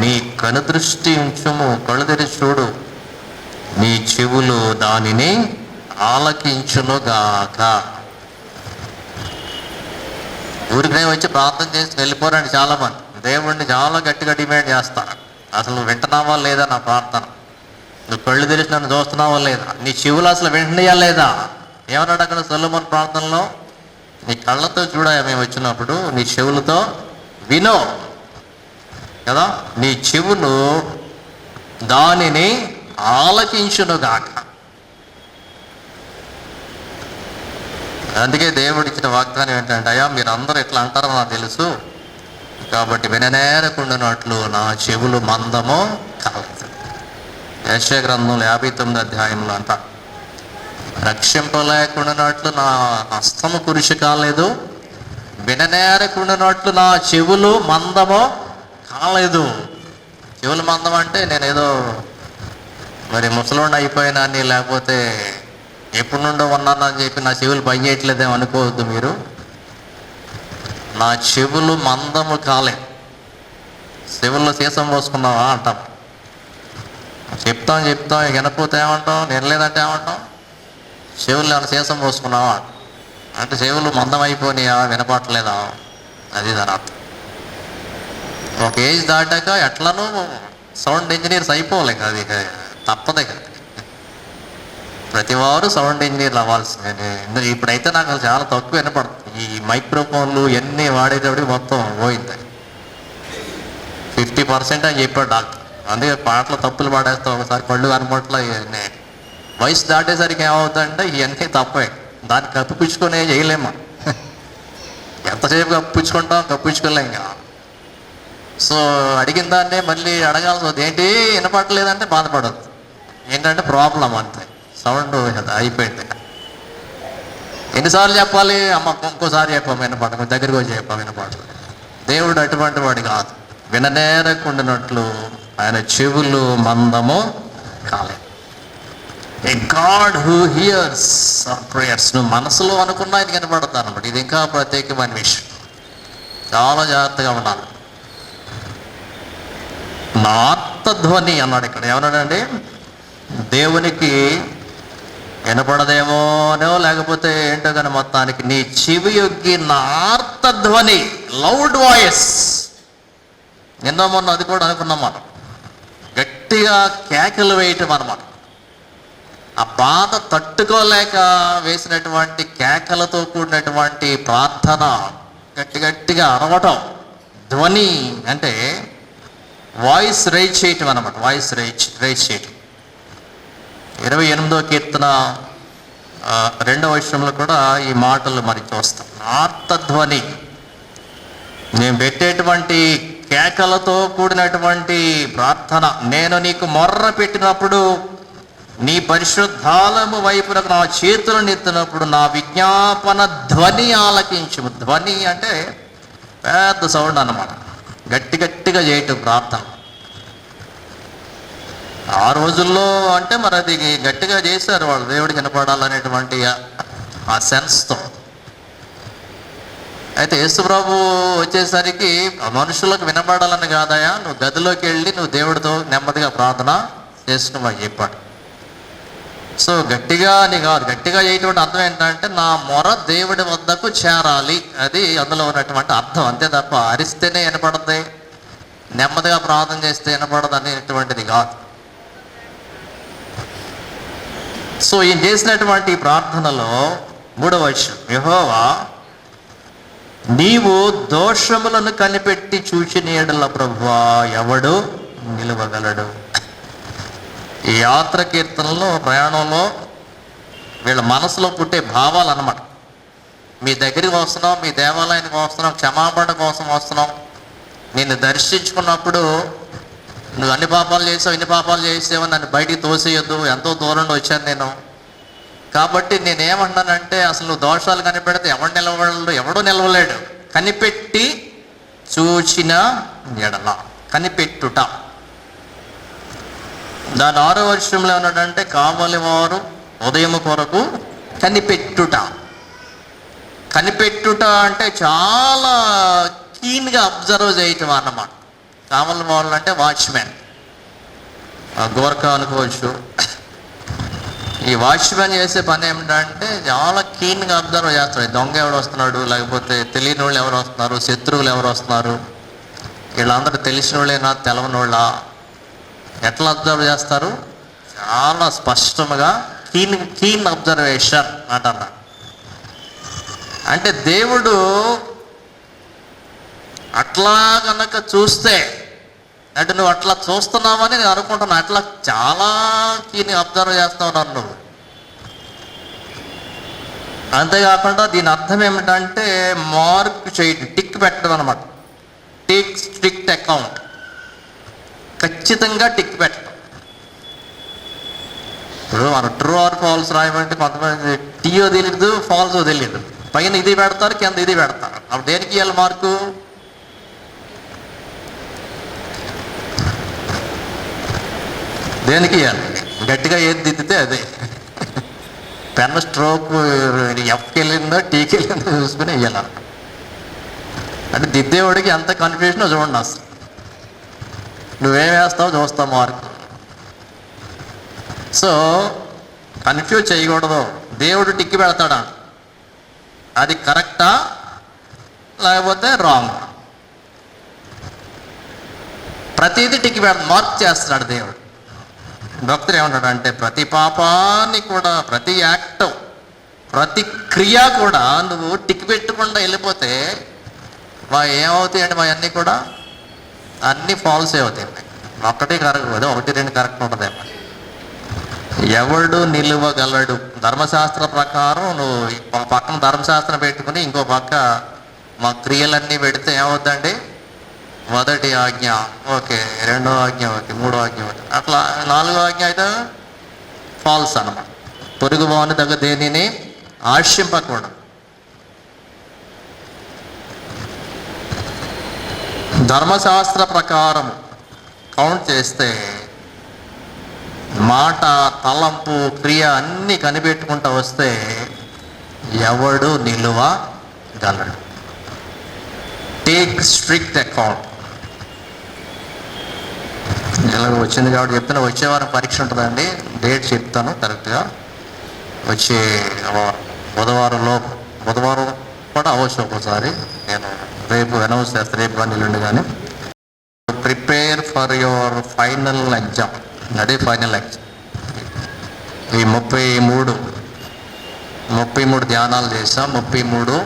నీ కనుదృష్టి ఉంచుము, కళ్ళు తెరిచి చూడు, నీ చెవులు దానిని ఆలకించునుగాక. ఊరికనే వచ్చి ప్రార్థన చేసి వెళ్ళిపోరండి చాలామంది. దేవుణ్ణి చాలా గట్టిగా డిమాండ్ చేస్తాను. అసలు నువ్వు వింటున్నావా లేదా నా ప్రార్థన? నువ్వు కళ్ళు తెరిచి నన్ను చూస్తున్నావా లేదా? నీ చెవులు అసలు వింటున్నాయా లేదా? ఏమన్నాడు అక్కడ సొలొమోను ప్రార్థనలో? నీ కళ్ళతో చూడాలి మేము వచ్చినప్పుడు, నీ చెవులతో వినో కదా, నీ చెవులు దానిని ఆలకించునుగాక. అందుకే దేవుడు ఇచ్చిన వాగ్దానం ఏంటంటే, అయ్యా మీరు అందరూ ఇట్లా అంటారో నాకు తెలుసు, కాబట్టి విననేరకుండానట్లు నా చెవులు మందము కాలేదు. యెషయా గ్రంథంలో 59 అధ్యాయంలో అంట, రక్షింపలేకుండానట్లు నా హస్తము కురిసి కాలేదు, విననేరకుండానట్లు నా చెవులు మందము కాలేదు. చెవులు మందం అంటే నేనేదో మరి ముసలోడిని అయిపోయినా అని, లేకపోతే ఎప్పటి నుండో ఉన్నానని చెప్పి నా చెవులు పని చేయట్లేదేమో అనుకోవద్దు మీరు. నా చెవులు మందము కాలేదు. చెవుల్లో సీసం పోసుకున్నావా అంటాం. చెప్తాం వినకపోతే ఏమంటాం, వినలేదంటే ఏమంటాం? చెవులు ఏమైనా సీసం పోసుకున్నావా అంటే చెవులు మందం అయిపోయినాయా, వినపట్లేదా, అది దాని అర్థం. ఒక ఏజ్ దాటాక ఎట్లను సౌండ్ ఇంజనీర్స్ అయిపోలే, అది తప్పదే కదా. ప్రతివారు సౌండ్ ఇంజనీర్లు అవ్వాల్సిందే. ఇప్పుడైతే నాకు చాలా తక్కువ వినపడుతుంది. ఈ మైక్రోఫోన్లు ఇవన్నీ వాడేటప్పుడు మొత్తం పోయింది. 50% అని చెప్పాడు డాక్టర్. అందుకే పాటలు తప్పులు పాడేస్తాం, ఒకసారి కళ్ళు కనపట్ల. ఇవన్నీ వయసు దాటేసరికి ఏమవుతుందంటే ఇవన్నీ తప్పే. దాన్ని కప్పిపుచ్చుకొనే చేయలేమా? ఎంతసేపు కప్పించుకోలేం ఇంకా. సో అడిగిన దాన్నే మళ్ళీ అడగాల్సి వస్తుంది. ఏంటి వినపడలేదంటే బాధపడద్దు, ఏంటంటే ప్రాబ్లం అంతే, సౌండ్ అయిపోయింది. ఎన్నిసార్లు చెప్పాలి? అమ్మ ఇంకోసారి చెప్పాము వినపడ, దగ్గరికి వచ్చి చెప్పాము వినపడలేదు. దేవుడు అటువంటి వాడు కాదు. విననేరకుండానట్లు ఆయన చెవులు మందము కాలేదు. A God who hears our prayers. నువ్వు మనసులో అనుకున్నా ఆయన కనపడతాను అనమాట. ఇది ఇంకా ప్రత్యేకమైన విషయం, చాలా జాగ్రత్తగా ఉండాలి. నా ఆర్తధ్వని అన్నాడు ఇక్కడ. ఏమన్నాడండి? దేవునికి వినపడదేమోనో లేకపోతే ఏంటో కానీ మొత్తానికి నీ చెవి యొగ్గి నా ఆర్తధ్వని, లౌడ్ వాయిస్. నిన్న మొన్న అది కూడా అనుకున్నాం మనం, గట్టిగా కేకలు వేయటం అన్నమాట. ఆ బాధ తట్టుకోలేక వేసినటువంటి కేకలతో కూడినటువంటి ప్రార్థన, గట్టిగా అరవటం. ధ్వని అంటే వాయిస్ రైజ్ చేయటం అన్నమాట. వాయిస్ రైజ్ చేయటం. 28వ కీర్తన 2వ వచనంలో కూడా ఈ మాటలు మరి చూస్తాం. ఆర్తధ్వని, నేను పెట్టేటువంటి కేకలతో కూడినటువంటి ప్రార్థన. నేను నీకు మొర్ర పెట్టినప్పుడు, నీ పరిశుద్ధాలము వైపునకు నా చేతులను ఎత్తినప్పుడు నా విజ్ఞాపన ధ్వని ఆలకించు. ధ్వని అంటే పెద్ద సౌండ్ అన్నమాట. గట్టిగా చేయటం ప్రార్థన. ఆ రోజుల్లో అంటే మరి అది గట్టిగా చేశారు వాళ్ళు, దేవుడికి వినపడాలనేటువంటి ఆ సెన్స్తో. అయితే యేసుప్రభు వచ్చేసరికి మనుషులకు వినపడాలని కాదయా, నువ్వు గదిలోకి వెళ్ళి నువ్వు దేవుడితో నెమ్మదిగా ప్రార్థన చేసుకోమని చెప్పాడు. సో గట్టిగా అని కాదు, గట్టిగా చేయటువంటి అర్థం ఏంటంటే నా మొర దేవుడి వద్దకు చేరాలి, అది అందులో ఉన్నటువంటి అర్థం. అంతే తప్ప అరిస్తేనే వినపడద్ది, నెమ్మదిగా ప్రార్థన చేస్తే వినపడదు అనేటువంటిది కాదు. సో ఈయన చేసినటువంటి ప్రార్థనలో 3వ వచనం, యెహోవా నీవు దోషములను కనిపెట్టి చూచిన యెడల ప్రభువా ఎవడు నిలవగలడు. ఈ యాత్ర కీర్తనలో, ప్రయాణంలో వీళ్ళ మనసులో పుట్టే భావాలు అన్నమాట. మీ దగ్గరికి వస్తున్నాం, మీ దేవాలయానికి వస్తున్నాం, క్షమాపణ కోసం వస్తున్నాం. నిన్ను దర్శించుకున్నప్పుడు నువ్వు అన్ని పాపాలు చేసావు, ఇన్ని పాపాలు చేసావు, నన్ను బయటికి తోసేయొద్దు, ఎంతో దూరం నుండి వచ్చాను నేను. కాబట్టి నేనేమన్నానంటే, అసలు నువ్వు దోషాలు కనిపెడితే ఎవడు నిలవడు, ఎవడూ నిలవలేడు. కనిపెట్టి చూచిన ఎడల, కనిపెట్టుట. దాని 6వ వచనంలో ఏమన్నాడంటే, కావలి వారు ఉదయం కొరకు కనిపెట్టుట. కనిపెట్టుట అంటే చాలా కీన్గా అబ్జర్వ్ చేయటం అన్నమాట. కావలి వాళ్ళు అంటే వాచ్మెన్, గోర్ఖా అనుకోవచ్చు, ఈ వాచ్మెన్ చేసే పని ఏమిటంటే చాలా కీన్గా అబ్జర్వ్ చేస్తాడు. దొంగ ఎవరు వస్తున్నాడు, లేకపోతే తెలియని వాళ్ళు ఎవరు వస్తున్నారు, శత్రువులు ఎవరు వస్తున్నారు, వీళ్ళందరూ తెలిసిన వాళ్ళేనా తెలవని వాళ్ళ, ఎట్లా అబ్జర్వ్ చేస్తారు? చాలా స్పష్టంగా కీన్ అబ్జర్వేషన్ అంటారు. అంటే దేవుడు అట్లా కనుక చూస్తే, అంటే నువ్వు అట్లా చూస్తున్నావని నేను అనుకుంటున్నా, అట్లా చాలా కీని అబ్జర్వ్ చేస్తావు నన్ను. అంతేకాకుండా దీని అర్థం ఏమిటంటే మార్క్ చేయడం, టిక్ పెట్టడం అనమాట. స్ట్రిక్ట్ అకౌంట్, ఖచ్చితంగా టిక్ పెట్టడం. ఇప్పుడు మనం ట్రూ ఆర్ ఫాల్స్ రాయమంటే కొంతమంది టీయో తెలియదు, ఫాల్సో తెలియదు, పైన ఇది పెడతారు, కింద ఇది పెడతారు. అప్పుడు దేనికి ఇవ్వాలి మార్కు? దేనికి ఇవ్వాలి? గట్టిగా ఏది దిద్దితే అదే. పెన్ స్ట్రోక్ ఎఫ్కి వెళ్ళిందో టీకి వెళ్ళిందో చూసుకుని ఇవ్వాలి. అంటే దిద్దేవాడికి ఎంత కన్ఫ్యూజనో చూడండి. అసలు నువ్వేం వేస్తావు చూస్తావు మార్కు. సో కన్ఫ్యూజ్ చేయకూడదు. దేవుడు టిక్కి పెడతాడా, అది కరెక్టా లేకపోతే రాంగ్, ప్రతిదీ టిక్కి మార్క్ చేస్తున్నాడు దేవుడు. భక్తుడు ఏమంటాడంటే ప్రతి పాపాన్ని కూడా, ప్రతి యాక్ట్, ప్రతి క్రియ కూడా నువ్వు టిక్ పెట్టకుండా వెళ్ళిపోతే మా ఏమవుతాయి అంటే మా అన్నీ కూడా అన్నీ ఫాల్స్ అవుతాయి. ఒకటి కరెక్ట్, అదే 1-2 కరెక్ట్ ఉంటుంది. ఎవడు నిలువగలడు? ధర్మశాస్త్ర ప్రకారం నువ్వు ఒక పక్కన ధర్మశాస్త్రం పెట్టుకుని ఇంకో పక్క మా క్రియలన్నీ పెడితే ఏమవుద్దండి? 1వ ఆజ్ఞ ఓకే, 2వ ఆజ్ఞ ఓకే, 3వ ఆజ్ఞ ఓకే, అట్లా 4వ ఆజ్ఞ అయితే ఫాల్స్ అన్నమాట. పొరుగు వాని దగ్గర దేనిని ఆశింపకూడదు. ధర్మశాస్త్ర ప్రకారం కౌంట్ చేస్తే మాట, తలంపు, క్రియ అన్నీ కనిపెట్టుకుంటూ వస్తే ఎవడు నిలువగలడు? Take strict account. ఇలాగ వచ్చింది కాబట్టి చెప్తాను. వచ్చే వారం పరీక్ష ఉంటుందండి, డేట్ చెప్తాను కరెక్ట్గా. వచ్చే బుధవారం కూడా అవ్వచ్చు ఒక్కోసారి. నేను రేపు అనౌన్స్ చేస్తాను, రేపు కానీ ఎల్లుండి కానీ. Prepare for your final exam. అదే ఫైనల్ ఎగ్జామ్. ఈ 33 ధ్యానాలు చేసాం, 33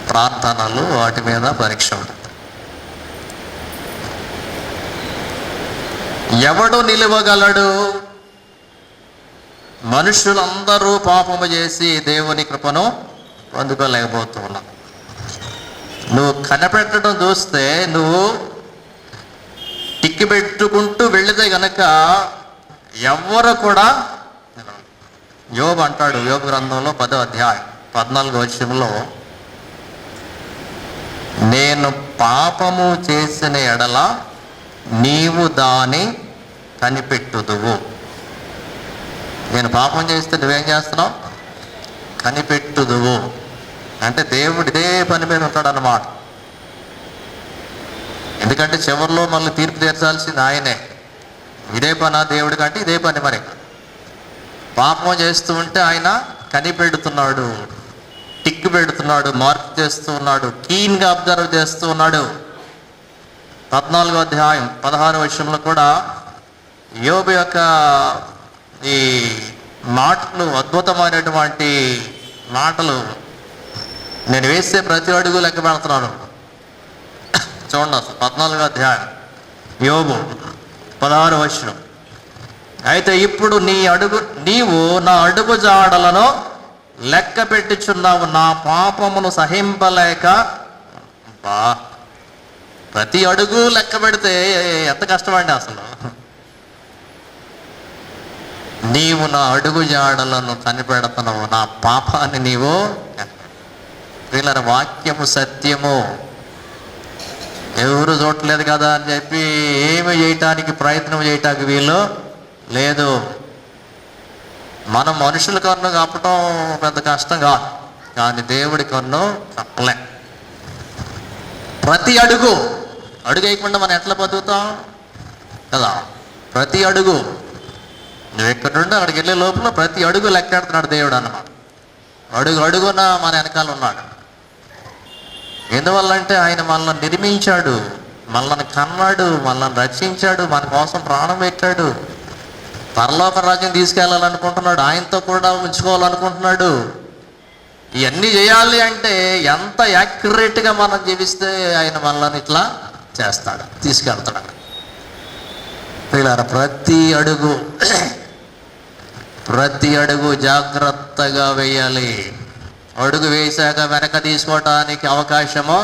ప్రార్థనలు, వాటి మీద పరీక్ష ఉంటుంది. ఎవడు నిలువగలడు? మనుషులందరూ పాపము చేసి దేవుని కృపను పొందుకోలేకపోతున్నా. నువ్వు కనిపెట్టడం చూస్తే, నువ్వు టిక్కి పెట్టుకుంటూ వెళితే గనక ఎవరు కూడా, యోబు అంటాడు, యోబు గ్రంథంలో 10వ అధ్యాయం 14వ వచనంలో, నేను పాపము చేసిన ఎడల నీవు దాని కనిపెట్టుదువు. నేను పాపం చేస్తే నువ్వేం చేస్తున్నావు? కనిపెట్టుదువు. అంటే దేవుడు ఇదే పని మీద ఉంటాడు అన్నమాట. ఎందుకంటే చివరిలో మళ్ళీ తీర్పు తీర్చాల్సింది ఆయనే. ఇదే పని దేవుడి కంటే ఇదే పని. మరి పాపం చేస్తూ ఉంటే ఆయన కనిపెడుతున్నాడు, టిక్ పెడుతున్నాడు, మార్క్ చేస్తూ ఉన్నాడు, కీన్గా అబ్జర్వ్ చేస్తూ ఉన్నాడు. 14వ అధ్యాయం 16వ వచనంలో కూడా యోబు యొక్క ఈ మాటలు, అద్భుతమైనటువంటి మాటలు. నేను వేసే ప్రతి అడుగు లెక్క పెడుతున్నాను. చూడండి అసలు 14వ అధ్యాయం యోబు 16వ వచనం. అయితే ఇప్పుడు నీవు నా అడుగు జాడలను లెక్క పెట్టుచున్నావు, నా పాపమును సహింపలేక. ప్రతి అడుగు లెక్క పెడితే ఎంత కష్టమండి అసలు. నీవు నా అడుగు జాడలను కనిపెడుతున్నావు, నా పాపాన్ని నీవు. వీళ్ళ వాక్యము సత్యము, ఎవరు చూడలేదు కదా అని చెప్పి ఏమి చేయటానికి ప్రయత్నం చేయటానికి వీలు లేదు. మనం మనుషుల కన్ను కప్పటం పెద్ద కష్టం కాదు, కానీ దేవుడి కన్ను కప్పలే. ప్రతి అడుగు వేయకుండా మనం ఎట్లా బతుకుతాం కదా? ప్రతి అడుగు నువ్వు ఎక్కడి నుండి అక్కడికి వెళ్ళే లోపల ప్రతి అడుగు లెక్కెడుతున్నాడు దేవుడు అన్నమాట. అడుగు అడుగున మన వెనకాల ఉన్నాడు. ఎందువల్లంటే ఆయన మనల్ని నిర్మించాడు, మనల్ని కన్నాడు, మనల్ని రక్షించాడు, మన కోసం ప్రాణం పెట్టాడు, పరలోక రాజ్యం తీసుకెళ్ళాలనుకుంటున్నాడు, ఆయనతో కూడా ఉంచుకోవాలనుకుంటున్నాడు. ఇవన్నీ చేయాలి అంటే ఎంత యాక్యురేట్గా మనం జీవిస్తే ఆయన మనల్ని ఇట్లా చేస్తాడు, తీసుకెళ్తాడు. పిల్లరా, ప్రతి అడుగు జాగ్రత్తగా వేయాలి. అడుగు వేసాక వెనక తీసుకోవటానికి అవకాశము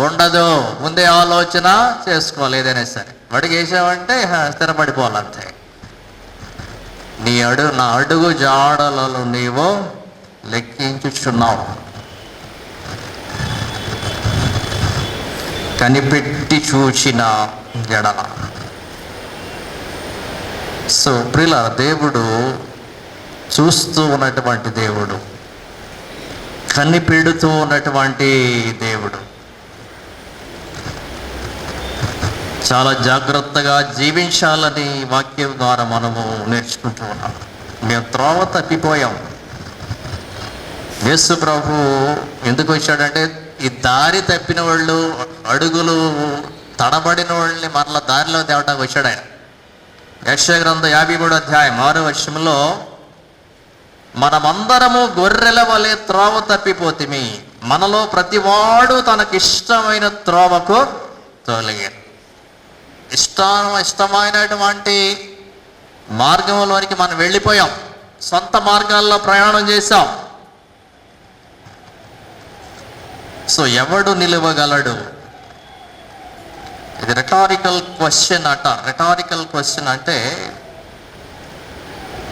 ఉండదు. ముందే ఆలోచన చేసుకోవాలి. ఏదైనా సరే అడుగు వేసావంటే స్థిరపడిపోవాలంతే. నా అడుగు జాడలలో నీవు లెక్కించుచున్నావు, కనిపెట్టి చూచిన ఎడల. సో ప్రియుల, దేవుడు చూస్తూ ఉన్నటువంటి దేవుడు, కనిపెడుతూ ఉన్నటువంటి దేవుడు. చాలా జాగ్రత్తగా జీవించాలని వాక్యం ద్వారా మనము నేర్చుకుంటూ ఉన్నాం. మేము త్రోవ తప్పిపోయాం. యేసు ప్రభు ఎందుకు వచ్చాడంటే ఈ దారి తప్పిన వాళ్ళు, అడుగులు తడబడిన వాళ్ళని మరలా దారిలో తేవటానికి వచ్చాడు ఆయన. యెషయా గ్రంథం 53వ అధ్యాయం 6వ వచనంలో, మనమందరము గొర్రెల వలె త్రోవ తప్పిపోతిమి, మనలో ప్రతివాడు తనకిష్టమైన త్రోవకు తొలగాడు. ఇష్టమైనటువంటి మార్గంలోనికి మనం వెళ్ళిపోయాం, సొంత మార్గాల్లో ప్రయాణం చేశాం. సో ఎవడు నిలవగలడు? ఇది రెటారికల్ క్వశ్చన్ అట. రెటారికల్ క్వశ్చన్ అంటే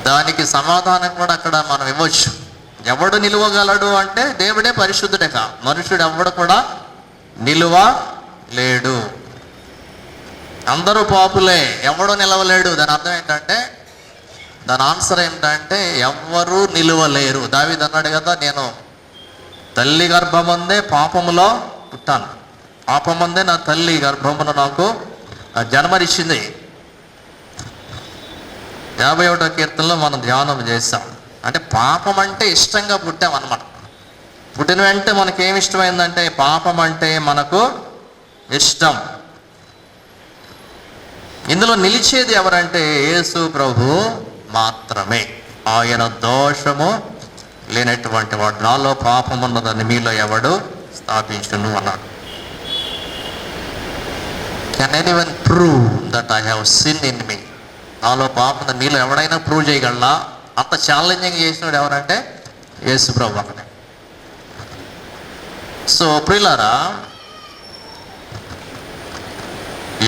దానికి సమాధానం కూడా అక్కడ మనం ఇవ్వచ్చు. ఎవడు నిలువగలడు అంటే దేవుడే పరిశుద్ధుడేక, మనుషుడు ఎవడు కూడా నిలువ లేడు. అందరూ పాపులే, ఎవడు నిలవలేడు. దాని అర్థం ఏంటంటే, దాని ఆన్సర్ ఏంటంటే ఎవ్వరూ నిలువలేరు. దావీదు అన్నాడు కదా, నేను తల్లి గర్భమందే పాపములో పుట్టాను, పాపమందే నా తల్లి గర్భమున నాకు జన్మనిచ్చింది. 51వ కీర్తనలో మనం ధ్యానం చేస్తాం. అంటే పాపం అంటే ఇష్టంగా పుట్టాం అన్నమాట. పుట్టిన వెంటనే మనకేమి ఇష్టమైందంటే పాపం అంటే మనకు ఇష్టం. ఇందులో నిలిచేది ఎవరంటే యేసు ప్రభు మాత్రమే. ఆయన దోషము లేనటువంటి వాడు. నాలో పాపం ఉన్నదని మీలో ఎవడు స్థాపించును అన్నాడు. Can anyone prove that I have sin in me? నాలో పాపం మీలో ఎవడైనా ప్రూవ్ చేయగలనా? అంత ఛాలెంజింగ్ చేసినాడు ఎవరంటే యేసు ప్రభు ఒకటే. సో ప్రియులారా,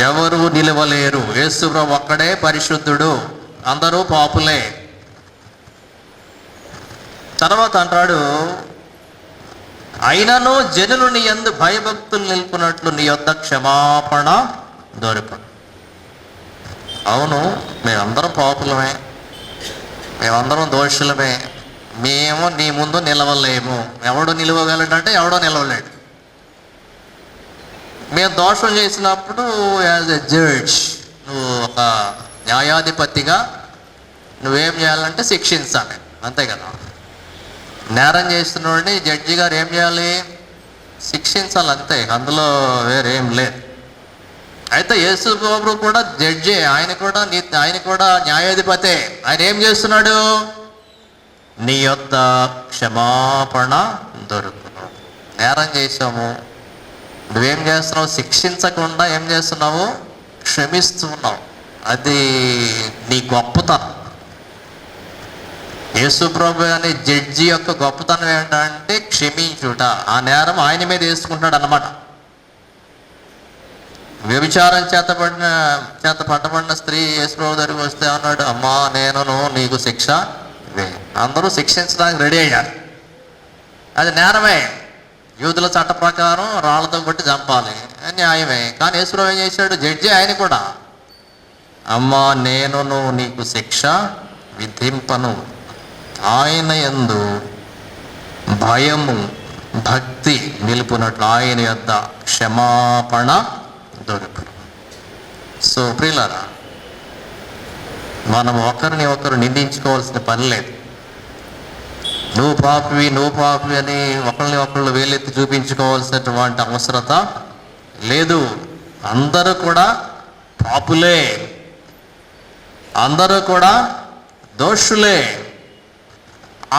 ఎవరు నిలవలేరు. యేసు ప్రభు ఒక్కడే పరిశుద్ధుడు, అందరూ పాపులే. తర్వాత అంటాడు, అయినను జనులు నీ యందు భయభక్తులు నిలుపునట్లు నీ యొద్ద క్షమాపణ దొరకదు. అవును, మేమందరం పాపులమే, మేమందరం దోషులమే, మేము నీ ముందు నిలవలేము. ఎవడు నిలవగలడంటే ఎవడో నిలవలేడు. మేము దోషం చేసినప్పుడు యాజ్ ఎ జడ్జ్, నువ్వు ఒక న్యాయాధిపతిగా నువ్వేం చేయాలంటే శిక్షించాలి, అంతే కదా. నేరం చేస్తున్నవాడిని జడ్జి గారు ఏం చేయాలి? శిక్షించాలి, అంతే, అందులో వేరేం లేదు. అయితే యేసు ప్రభు కూడా జడ్జే, ఆయన కూడా న్యాయాధిపతే. ఆయన ఏం చేస్తున్నాడు? నీ యొద్ద క్షమాపణ దొరుకును. నేరం చేసాము, నువ్వేం చేస్తున్నావు? శిక్షించకుండా ఏం చేస్తున్నావు? క్షమిస్తున్నావు. అది నీ గొప్పతనం. యేసు ప్రభు అనే జడ్జి యొక్క గొప్పతనం ఏంటంటే క్షమించుట. ఆ నేరం ఆయన మీద వేసుకుంటాడు అన్నమాట. వ్యభిచారం చేత పట్టబడిన స్త్రీ యేసు ప్రభు దగ్గరికి వస్తే అన్నాడు, అమ్మా నేను నీకు శిక్ష వే. అందరూ శిక్షించడానికి రెడీ అయ్యారు. అది నేరమే, యూదుల చట్ట ప్రకారం రాళ్లతో కొట్టి చంపాలి, న్యాయమే. కానీ యేసు ప్రభు ఏం చేశాడు? జడ్జి ఆయన కూడా, అమ్మా నేను నీకు శిక్ష విధింపను. ఆయన యందు భయము భక్తి నిలుపునట్లు ఆయన యొద్ద క్షమాపణ దొరుకును. సో ప్రియులారా, మనం ఒకరిని ఒకరు నిందించుకోవాల్సిన పని లేదు. నువ్వు పాపివి అని ఒకరిని ఒకళ్ళు వేలెత్తి చూపించుకోవాల్సినటువంటి అవసరత లేదు. అందరూ కూడా పాపులే, అందరూ కూడా దోషులే.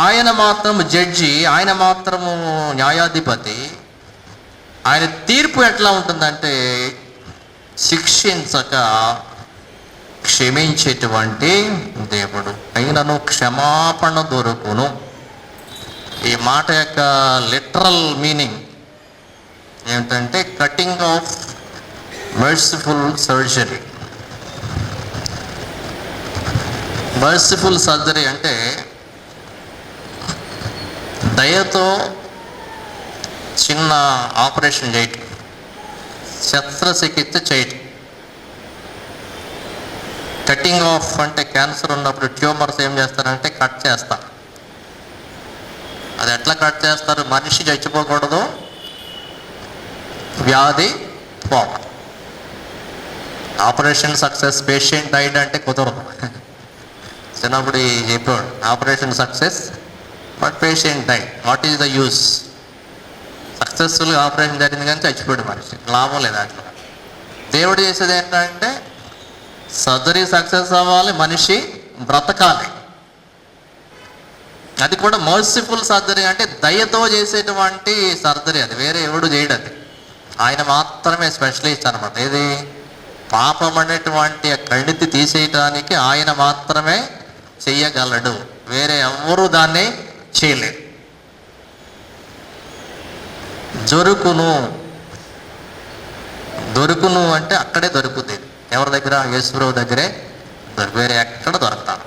ఆయన మాత్రము జడ్జి, ఆయన మాత్రము న్యాయాధిపతి. ఆయన తీర్పు ఎట్లా ఉంటుందంటే శిక్షించక క్షమించేటువంటి దేవుడు. అయినను క్షమాపణ దొరుకును. ఈ మాట యొక్క లిటరల్ మీనింగ్ ఏమిటంటే cutting of merciful surgery. Merciful surgery అంటే దయతో చిన్న ఆపరేషన్ చేయటం, శస్త్రచికిత్స చేయటం. కటింగ్ ఆఫ్ అంటే క్యాన్సర్ ఉన్నప్పుడు ట్యూమర్స్ ఏం చేస్తారంటే కట్ చేస్తారు. అది ఎట్లా కట్ చేస్తారు? మనిషి చచ్చిపోకూడదు, వ్యాధి పోవాలి. ఆపరేషన్ సక్సెస్, పేషెంట్ డైడ్ అంటే కుదరదు. చిన్నప్పుడు చెప్పాడు operation success but patient died. What is the use? సక్సెస్ఫుల్గా ఆపరేషన్ జరిగింది కానీ చచ్చిపోయాడు మనిషి, లాభం లేదు అట్లా. దేవుడు చేసేది ఏంటంటే సర్జరీ సక్సెస్ అవ్వాలి, మనిషి బ్రతకాలి. అది కూడా మర్సిఫుల్ సర్జరీ అంటే దయతో చేసేటువంటి సర్జరీ. అది వేరే ఎవడు చేయడు, అది ఆయన మాత్రమే స్పెషలిస్ట్ అనమాట. ఏది పాపం అనేటువంటి కణితి తీసేయటానికి ఆయన మాత్రమే చెయ్యగలడు, వేరే ఎవరు దాన్ని చేయలేరు. దొరుకును అంటే అక్కడే దొరుకుతుంది. ఎవరి దగ్గర? యేసుప్రభు దగ్గరే వేరే ఎక్కడ దొరుకుతాను.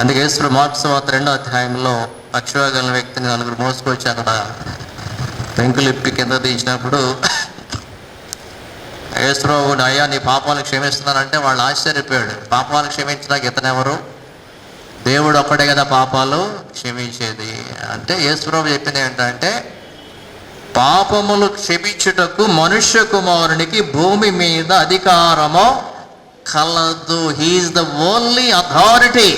అందుకే యేసుప్రభు మార్కు సువార్త 2వ అధ్యాయంలో పక్షవాగల వ్యక్తిని నలుగురు మోసుకొచ్చి అక్కడ పెంకులు ఇప్పి కింద దించినప్పుడు యేసుప్రభు అయ్యా నీ పాపాలను క్షమిస్తున్నానంటే వాళ్ళు ఆశ్చర్యపోయాడు. పాపాలను క్షమించడానికి ఇతనెవరు? దేవుడు ఒక్కడే కదా పాపాలు క్షమించేది. అంటే యేసుప్రభు చెప్పింది ఏంటంటే పాపములు క్షమించుటకు మనుష్య కుమారునికి భూమి మీద అధికారము కలదు. He is the only authority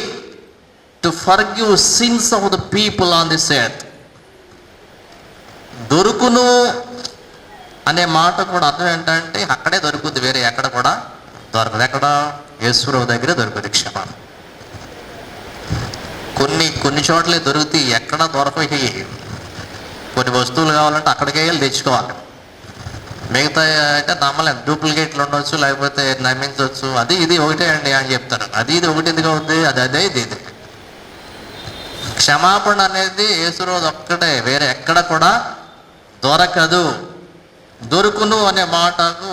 to forgive sins of the people on this earth. దొరుకును అనే మాట కూడా అర్థం ఏంటంటే అక్కడే దొరుకుద్ది, వేరే ఎక్కడ కూడా దొరకదు. ఎక్కడ? యేసుప్రభు దగ్గరే దొరుకుతుంది క్షమాపణ. కొన్ని చోట్లే దొరుకుతాయి, ఎక్కడ దొరకవి. కొన్ని వస్తువులు కావాలంటే అక్కడికే వెళ్ళి తెచ్చుకోవాలి. మిగతా అంటే నమ్మలేం, డూప్లికేట్లు ఉండొచ్చు, లేకపోతే నమ్మించవచ్చు. అది ఇది ఒకటే అండి అని చెప్తారు. అది ఇది ఒకటి ఎందుకు అవుతుంది? అదే ఇది. క్షమాపణ అనేది యేసురోజు ఒక్కటే, వేరే ఎక్కడ కూడా దొరకదు. దొరుకును అనే మాటకు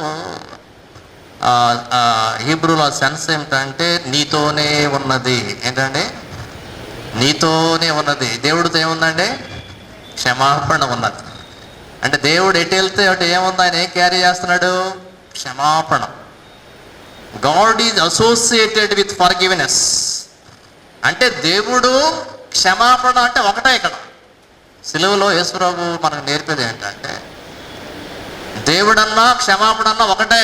హీబ్రూలో సెన్స్ ఏమిటంటే నీతోనే ఉన్నది. ఏంటండి? నీతోనే ఉన్నది. దేవుడితో ఏముందండి? క్షమాపణ ఉన్నది. అంటే దేవుడు ఎటు వెళ్తే అటు ఏముంది? ఆయన ఏం క్యారీ చేస్తున్నాడు? క్షమాపణ. God is associated with forgiveness. అంటే దేవుడు క్షమాపణ అంటే ఒకటే. ఇక్కడ సిలువలో యేసుప్రభు మనకు నేర్పేది ఏంటంటే దేవుడన్నా క్షమాపణ అన్నా ఒకటే.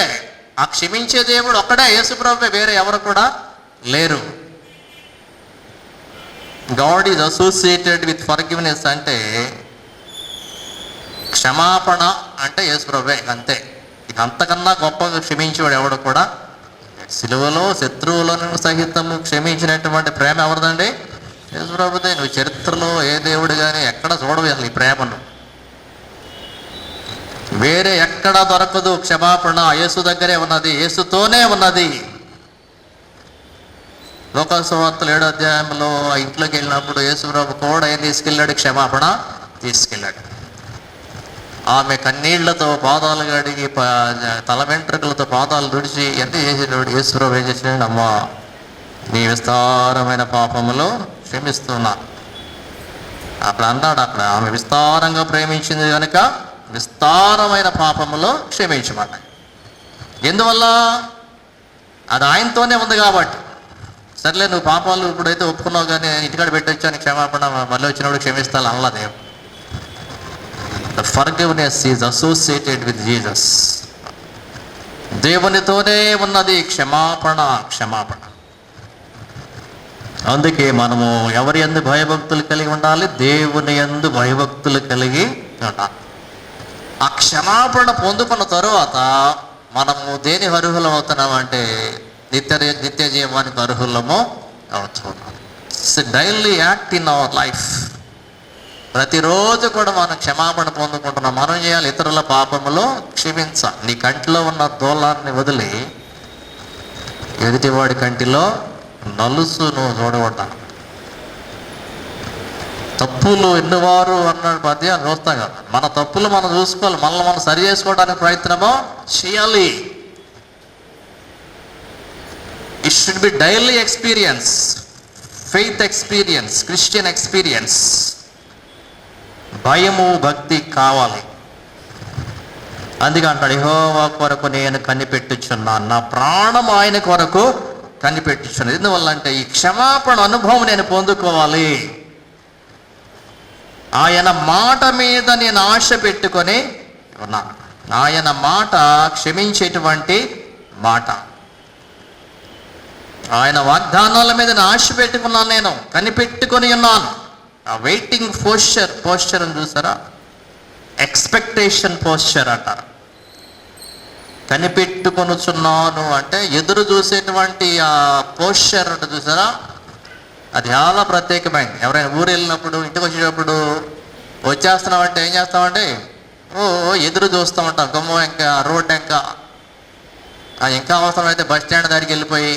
ఆ క్షమించే దేవుడు ఒక్కడే, యేసుప్రభు, వేరే ఎవరు కూడా లేరు. God is associated with forgiveness అంటే క్షమాపణ అంటే యేసుప్రభువే, అంతే. ఇక అంతకన్నా గొప్పగా క్షమించేవాడు ఎవడు కూడా. సిలువలో శత్రువులను సహితము క్షమించినటువంటి ప్రేమ ఎవరిదండి? యేసుప్రభుదే. నువ్వు చరిత్రలో ఏ దేవుడు కానీ ఎక్కడ చూడవు అసలు ఈ ప్రేమను. వేరే ఎక్కడ దొరకదు క్షమాపణ. యేసు దగ్గరే ఉన్నది, యేసుతోనే ఉన్నది. లోకాసు సువార్త 7వ అధ్యాయంలో ఆ ఇంట్లోకి వెళ్ళినప్పుడు యేసుప్రభు కూడా ఏం తీసుకెళ్ళాడు? క్షమాపణ తీసుకెళ్ళాడు. ఆమె కన్నీళ్లతో పాదాలు కడిగి తల వెంట్రుకలతో పాదాలు తుడిచి ఎంత చేసేవాడు? యేసుప్రభు ఏం చేసినాడు? అమ్మా నీ విస్తారమైన పాపములు క్షమిస్తున్నా. అక్కడ అన్నాడు, అక్కడ ఆమె విస్తారంగా ప్రేమించింది కనుక విస్తారమైన పాపములో క్షమించమన్న. ఎందువల్ల? అది ఆయనతోనే ఉంది కాబట్టి. సర్లే నువ్వు పాపాలు ఇప్పుడైతే ఒప్పుకున్నావు కానీ ఇంటికాడ పెట్టొచ్చాను క్షమాపణ, మళ్ళీ వచ్చినప్పుడు క్షమిస్తాను అనలా దేవుడు. The forgiveness is associated with Jesus. దేవునితోనే ఉన్నది క్షమాపణ. అందుకే మనము ఎవరి యందు భయభక్తులు కలిగి ఉండాలి? దేవుని యందు భయభక్తులు కలిగి ఉండాలి. ఆ క్షమాపణ పొందుకున్న తరువాత మనము దేని అర్హులం అవుతున్నామంటే నిత్య జీవానికి అర్హులము అవుతున్నాం. Daily act in our life. ప్రతిరోజు కూడా మనం క్షమాపణ పొందుకుంటున్నాం. మనం చేయాలి, ఇతరుల పాపములో క్షమించాలి. నీ కంటిలో ఉన్న దూలాన్ని వదిలి ఎదుటివాడి కంటిలో నలుసు నువ్వు చూడబడ్డాను. తప్పులు ఎన్నివారు అన్న పద్యాన్ని చూస్తాం కదా. మన తప్పులు మనం చూసుకోవాలి, మనల్ని మనం సరి చేసుకోవడానికి ప్రయత్నమో చేయాలి. It should be daily experience, faith experience, Christian experience. భయము భక్తి కావాలి. అందుకే అంటాడు, యెహోవా కొరకు నేను కనిపెట్టుచున్నాను, నా ప్రాణం ఆయన కొరకు కనిపెట్టుచున్నాను. ఎందువల్ల అంటే ఈ క్షమాపణ అనుభవం నేను పొందుకోవాలి. ఆయన మాట మీద నేను ఆశ పెట్టుకొని ఉన్నాను. ఆయన మాట క్షమించేటువంటి మాట. ఆయన వాగ్దానాల మీద నేను ఆశ పెట్టుకున్నాను, నేను కనిపెట్టుకొని ఉన్నాను. ఆ వెయిటింగ్ పోస్చర్ అని చూసారా? ఎక్స్పెక్టేషన్ పోస్చర్ అంటారు. కనిపెట్టుకొనుచున్నాను అంటే ఎదురు చూసేటువంటి ఆ పోస్చర్ అంటే చూసారా, అది చాలా ప్రత్యేకమైంది. ఎవరైనా ఊరు వెళ్ళినప్పుడు, ఇంటికి వచ్చేటప్పుడు వచ్చేస్తున్నామంటే ఏం చేస్తామంటే ఎదురు చూస్తూ ఉంటాం. గుమ్మం ఇంకా రోడ్ ఇంకా అవసరమైతే బస్ స్టాండ్ దగ్గరికి వెళ్ళిపోయి,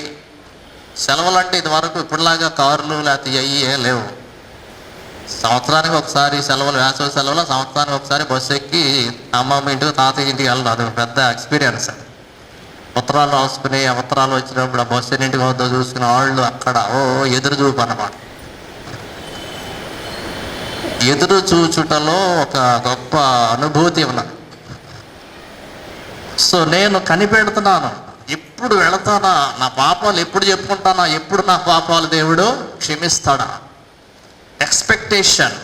సెలవులు అంటే ఇది వరకు ఇప్పుడులాగా కార్లు లేకపోతే అయ్యి ఏం లేవు. సంవత్సరానికి ఒకసారి సెలవులు, వేసవి సెలవులు, సంవత్సరానికి ఒకసారి బస్సు ఎక్కి అమ్మమ్మ ఇంటికి తాతయ్య ఇంటికి వెళ్ళడం అది పెద్ద ఎక్స్పీరియన్స్. ఉత్తరాలు రాసుకుని ఆ ఉత్తరాలు వచ్చినప్పుడు ఆ బస్సు ఇంటికి వద్ద చూసుకునే వాళ్ళు అక్కడ ఎదురు చూపు అన్నమాట. ఎదురు చూచుటలో ఒక గొప్ప అనుభూతి ఉన్నది. సో నేను కనిపెడుతున్నాను, ఎప్పుడు వెళతానా, నా పాపాలు ఎప్పుడు చెప్పుకుంటానా, ఎప్పుడు నా పాపాలు దేవుడు క్షమిస్తాడా. ఎక్స్పెక్టేషన్,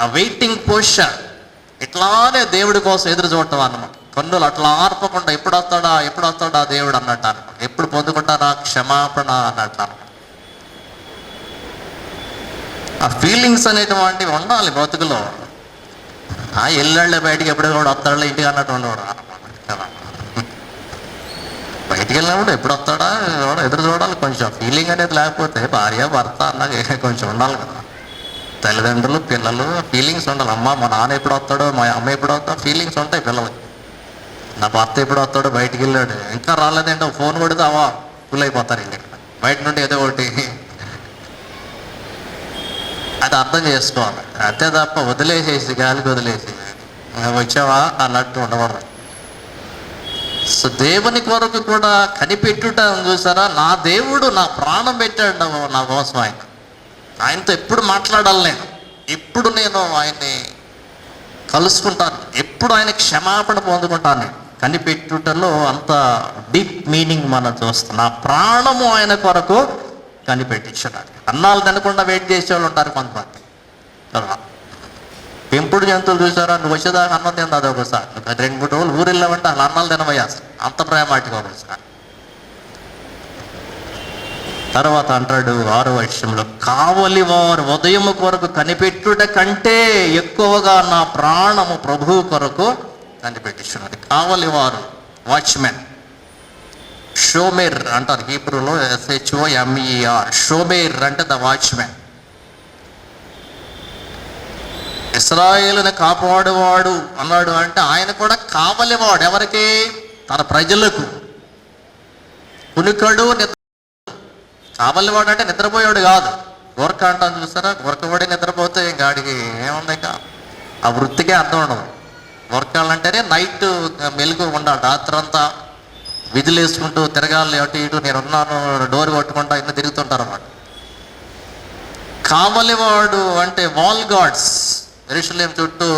ఆ వెయిటింగ్ పొజిషన్. ఇట్లానే దేవుడి కోసం ఎదురు చూడటం అన్నమాట. కన్నులు అట్లా ఆర్పకుండా ఎప్పుడు వస్తాడా దేవుడు అన్నట్టు అనమాట. ఎప్పుడు పొందుకుంటారా క్షమాపణ అన్నట్టు అనమాట. ఆ ఫీలింగ్స్ అనేటువంటివి ఉండాలి బ్రతుకులో. ఎల్లాళ్ళే బయటికి ఎప్పుడు కూడా వస్తాడులే ఇంటికి అన్నట్టు ఉండడు అనమాట. బయటికి వెళ్ళినప్పుడు ఎప్పుడు వస్తాడా ఎదురు చూడాలి. కొంచెం ఫీలింగ్ అనేది లేకపోతే భార్య భర్త అన్నది కొంచెం ఉండాలి కదా. తల్లిదండ్రులు పిల్లలు ఫీలింగ్స్ ఉండాలి. అమ్మ మా నాన్న ఎప్పుడు వస్తాడో, మా అమ్మ ఎప్పుడు వస్తాడో ఫీలింగ్స్ ఉంటాయి పిల్లలకి. నా భర్త ఎప్పుడు వస్తాడో, బయటికి వెళ్ళాడు ఇంకా రాలేదంటే ఫోన్ కొడితే ఫుల్ అయిపోతారు ఇంటికి. బయట నుండి ఏదో ఒకటి అది అర్థం చేసుకోవాలి. అంతే తప్ప వదిలేసేసి గాలికి వదిలేసి వచ్చావా అన్నట్టు ఉండకూడదు. సో దేవుని కొరకు కూడా కనిపెట్టుట చూసారా, నా దేవుడు నా ప్రాణం పెట్టాడు నా కోసం. ఆయనతో ఎప్పుడు మాట్లాడాలి, ఎప్పుడు నేను ఆయన్ని కలుసుకుంటాను, ఎప్పుడు ఆయన క్షమాపణ పొందుకుంటాను. కనిపెట్టుటలో అంత డీప్ మీనింగ్ మనం చూస్తాం. నా ప్రాణము ఆయన కొరకు కనిపెట్టించడానికి. అన్నాలు తినకుండా వెయిట్ చేసే వాళ్ళు ఉంటారు కొంతమంది. పెంపుడు జంతువులు చూసారా, నువ్వు వచ్చేదాకా అన్నం తింది ఒకసారి, నువ్వు 2-3 రోజులు ఊరు వెళ్ళామంటే అసలు అన్నాలు తినవయ్యా, అంత ప్రేమాటిగా ఒకసారి. తర్వాత అంటాడు 6వ వచనంలో, కావలి వారు ఉదయము కొరకు కనిపెట్టుట కంటే ఎక్కువగా నా ప్రాణము ప్రభువు కొరకు కనిపెట్టించున్నది. కావలి వారు వాచ్మెన్, షోమేర్ అంటారు హీబ్రూలో, SHOMER. షోమేర్ అంటే ద వాచ్మెన్. ఇశ్రాయేలుని కాపాడువాడు అన్నాడు అంటే ఆయన కూడా కావలివాడు. ఎవరికి? తన ప్రజలకు. కునికడు కావలివాడు అంటే నిద్రపోయాడు కాదు. గోర్ఖ అంటాను చూస్తారా, గోర్ఖపడి నిద్రపోతే గాడికి ఏముంది, ఇంకా ఆ వృత్తికే అర్థం ఉండదు. గోర్ఖాలంటేనే నైట్ మెలుగు ఉండాలి, రాత్రంతా విధులు వేసుకుంటూ తిరగాలి, అటు ఇటు నేను ఉన్నాను డోర్ కొట్టుకుంటా ఇన్ని తిరుగుతుంటారు అన్నమాట. కావలివాడు అంటే వాల్ గార్డ్స్. యెరూషలేం చుట్టూ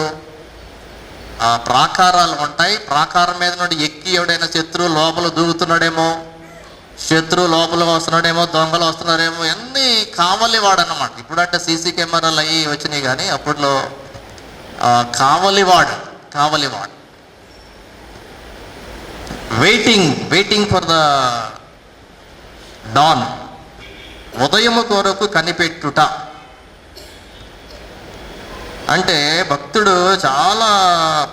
ప్రాకారాలు ఉంటాయి. ప్రాకారం మీద నుండి ఎక్కి ఎవడైనా శత్రువు లోపల దూకుతున్నాడేమో, శత్రువు లోపల వస్తున్నాడేమో, దొంగలు వస్తున్నారేమో, అన్నీ కావలివాడు అన్నమాట. ఇప్పుడంటే సీసీ కెమెరాలు అవి వచ్చినాయి, కానీ అప్పట్లో కావలివాడు. వెయిటింగ్ ఫర్ ద డాన్, ఉదయము కొరకు కనిపెట్టుట అంటే భక్తుడు చాలా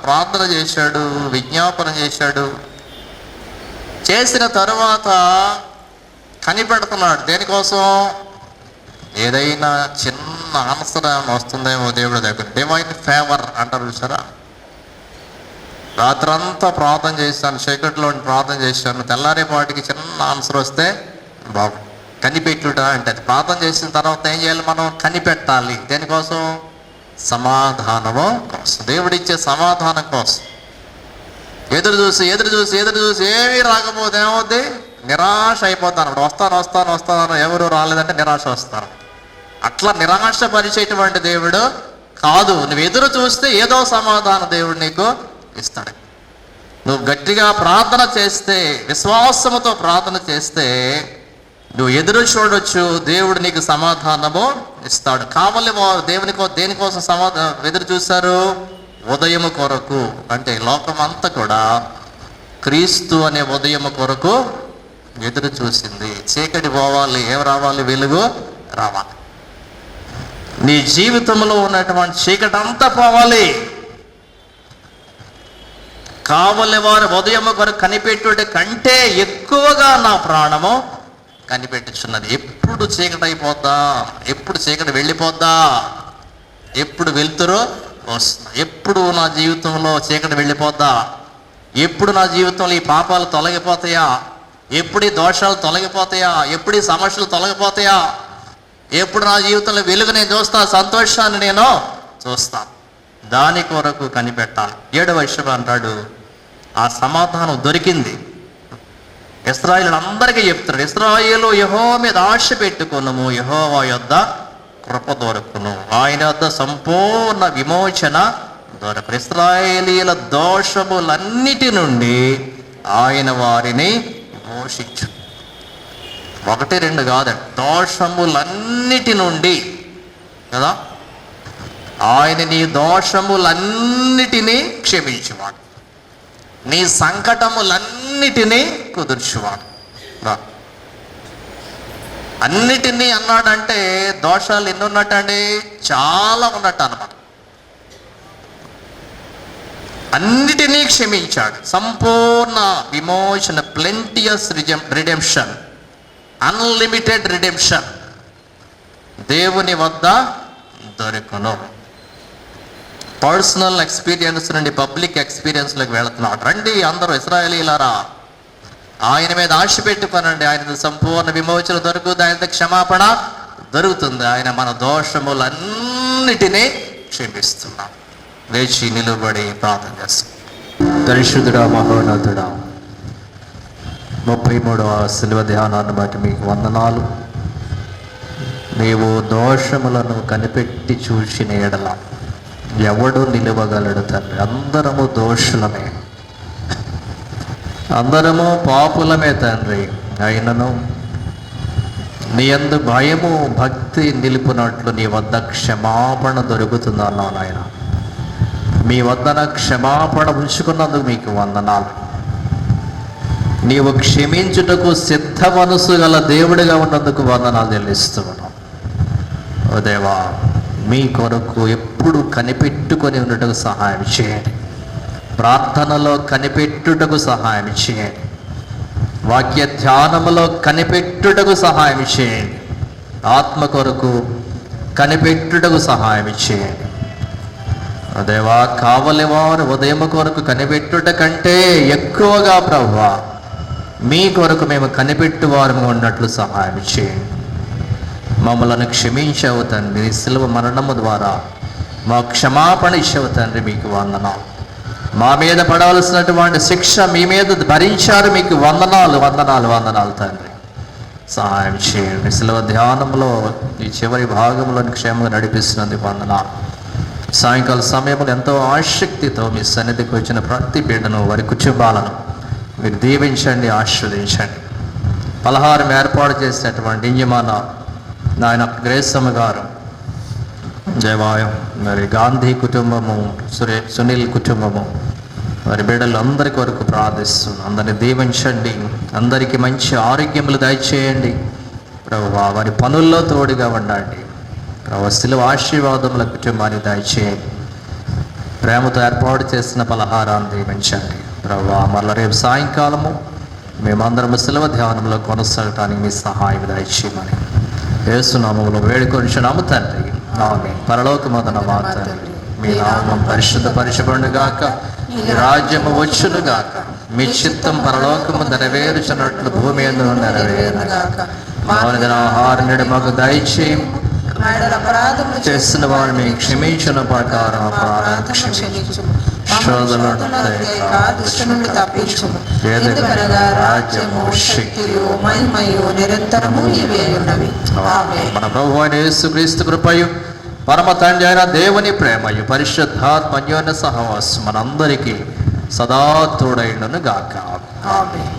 ప్రార్థన చేశాడు, విజ్ఞాపన చేశాడు. చేసిన తరువాత కనిపెడుతున్నాడు. దేనికోసం? ఏదైనా చిన్న ఆన్సర్ వస్తుందేమో దేవుడి దగ్గర. డివైన్ ఫేవర్ అంటారు చూసారా? రాత్రంతా ప్రార్థన చేశాను, చీకటిలో ప్రార్థన చేశాను, తెల్లారేపాటికి చిన్న ఆన్సర్ వస్తే బాగు. కనిపెట్టుట అంటే అది. ప్రార్థన చేసిన తర్వాత ఏం చేయాలి? మనం కనిపెట్టాలి. దేనికోసం? సమాధానము కోసం, దేవుడిచ్చే సమాధానం కోసం. ఎదురు చూసి ఏమీ రాకపోతే ఏమవుద్ది? నిరాశ అయిపోతాను. వస్తాను ఎవరు రాలేదంటే నిరాశ వస్తారు. అట్లా నిరాశ పరిచేటువంటి దేవుడు కాదు. నువ్వు ఎదురు చూస్తే ఏదో సమాధానం దేవుడు నీకు ఇస్తాడు. నువ్వు గట్టిగా ప్రార్థన చేస్తే, విశ్వాసముతో ప్రార్థన చేస్తే నువ్వు ఎదురు చూడొచ్చు, దేవుడు నీకు సమాధానము ఇస్తాడు. కావాలి దేనికోసం ఎదురు చూశారు? ఉదయము కొరకు. అంటే లోకం అంతా కూడా క్రీస్తు అనే ఉదయము కొరకు ఎదురు చూసింది. చీకటి పోవాలి, ఏం రావాలి? వెలుగు రావాలి. నీ జీవితంలో ఉన్నటువంటి చీకటి అంతా పోవాలి. కావలి వారు ఉదయము కొరకు కనిపెట్టుట కంటే ఎక్కువగా నా ప్రాణము కనిపెట్టుచున్నది. ఎప్పుడు చీకటి అయిపోద్దా? ఎప్పుడు చీకటి వెళ్ళిపోద్దా? ఎప్పుడు వెళ్తురో వస్తుందా? ఎప్పుడు నా జీవితంలో చీకటి వెళ్ళిపోద్దా? ఎప్పుడు నా జీవితంలో ఈ పాపాలు తొలగిపోతాయా? ఎప్పుడు ఈ దోషాలు తొలగిపోతాయా? ఎప్పుడు ఈ సమస్యలు తొలగిపోతాయా? ఎప్పుడు నా జీవితంలో వెలుగు నేను చూస్తా, సంతోషాన్ని నేను చూస్తా. దాని కొరకు కనిపెట్టాలి. 7వ వచనం అంటాడు, ఆ సమాధానం దొరికింది. ఇశ్రాయేలు అందరికీ చెప్తాడు, ఇశ్రాయేలు యెహోవా మీద ఆశ పెట్టుకున్నాము, యెహోవా యొద్ద కృప దొరుకును, ఆయన యొద్ద సంపూర్ణ విమోచన దొరకను. ఇశ్రాయేలీల దోషములన్నిటి నుండి ఆయన వారిని విమోచించు. 1, 2 కాదండి, దోషములన్నిటి నుండి కదా. ఆయన నీ దోషములన్నిటినీ క్షమించువాడు, నీ సంకటములన్నిటినీ కుదుర్చువాడు. అన్నిటినీ అన్నాడంటే దోషాలు ఎన్ని ఉన్నట్టండి? చాలా ఉన్నట్టు అన్నమాట. అన్నిటినీ క్షమించాడు. సంపూర్ణ విమోచన, ప్లెంటియస్ రిడెంప్షన్, అన్లిమిటెడ్ రిడెంప్షన్ దేవుని వద్ద దొరుకును. పర్సనల్ ఎక్స్పీరియన్స్ నుండి పబ్లిక్ ఎక్స్పీరియన్స్లోకి వెళుతున్నాడు. రండి అందరూ ఇశ్రాయేలీయులారా, ఆయన మీద ఆశ పెట్టుకోనండి, ఆయన సంపూర్ణ విమోచన దొరుకుతుంది, ఆయన క్షమాపణ దొరుకుతుంది, ఆయన మన దోషములన్నిటినీ క్షమిస్తున్నాం. లేచి నిలువబడి ప్రార్థన చేస్తాం. పరిశుద్ధుడా, మహోన్నతుడా, 33వ శిలువ ధ్యానాన్ని బట్టి మీకు వందనాలు. నీవు దోషములను కనిపెట్టి చూసిన ఎడల ఎవడు నిలవగలడు తండ్రి? అందరము దోషులమే, అందరము పాపులమే తండ్రి. అయినను నీ యందు భయము భక్తి నిలుపునట్లు నీ వద్ద క్షమాపణ దొరుకుతుందన్నావు నాయన. మీ వద్దన క్షమాపణ ఉంచుకున్నందుకు మీకు వందనాలు. నీవు క్షమించుటకు సిద్ధ మనసు గల దేవుడిగా ఉన్నందుకు వందనాలు చెల్లిస్తూ ఉన్నాం. ఓ దేవా, మీ కొరకు ఎప్పుడు కనిపెట్టుకొని ఉండటకు సహాయం చేయండి. ప్రార్థనలో కనిపెట్టుటకు సహాయం చేయండి. వాక్య ధ్యానములో కనిపెట్టుటకు సహాయం చేయండి. ఆత్మ కొరకు కనిపెట్టుటకు సహాయం చేయండి. దేవా, కావలి వారు ఉదయం కొరకు కనిపెట్టుట కంటే ఎక్కువగా ప్రభువా మీ కొరకు మేము కనిపెట్టువారు ఉన్నట్లు సహాయం చేయండి. మమ్మలను క్షమించవు తండ్రి. శిలువ మరణము ద్వారా మా క్షమాపణ ఇచ్చవు తండ్రి. మీకు వందనాలు. మా మీద పడవలసినటువంటి శిక్ష మీ మీద భరించారు. మీకు వందనాలు వందనాలు వందనాలు తండ్రి. సహాయం చేయండి. శిలువ ధ్యానంలో ఈ చివరి భాగంలోని క్షేమంగా నడిపిస్తున్నందుకు వందనాలు. సాయంకాల సమయంలో ఎంతో ఆసక్తితో మీ సన్నిధికి వచ్చిన ప్రతి బిడ్డను, వారి కుటుంబాలను మీరు దీవించండి, ఆశీర్వదించండి. పలహారం ఏర్పాటు చేసినటువంటి ఇంజమాన నాయన గ్రేసమ్మ గారు, జయవాయం, మరి గాంధీ కుటుంబము, సునీల్ కుటుంబము, వారి బిడ్డలు అందరి కొరకు ప్రార్థిస్తున్నాం. అందరిని దీవించండి, అందరికీ మంచి ఆరోగ్యములు దయచేయండి. ప్రభువా వారి పనుల్లో తోడుగా ఉండండి. ప్రభువా శిలువ ఆశీర్వాదముల కుటుంబాన్ని దయచేయండి. ప్రేమతో ఏర్పాటు చేసిన పలహారాన్ని దీవించండి. ప్రభువా మరల రేపు సాయంకాలము మేమందరము శిలువ ధ్యానంలో కొనసాగటానికి మీ సహాయం దయచేయమని యేసు నామములో వేడుకొనిచున్నాము తండ్రి. ఆమేన్. పరలోకమందున్న మా తండ్రి, మీ నామం పరిశుద్ధపరచబడునుగాక, మీ రాజ్యము వచ్చునుగాక, మీ చిత్తం పరలోకము నెరవేరుచున్నట్లు భూమి యందు నెరవేరునుగాక. మా అనుదిన ఆహారం నేడు మాకు దయచేయము, చేసిన వారిని మేము క్షమించిన ప్రకారం అపరాధం క్షమించుము, రాజ్యము శక్తియు మహిమయు నిరంతరము ఇవే ఉన్నవి. మన ప్రభువైన యేసుక్రీస్తు కృపయు పరమ తండ్రి అయిన దేవుని ప్రేమయు పరిశుద్ధాత్మ అన్యోన్య సహవాసం మనందరికీ సదా తోడైండును గాక. ఆమేన్.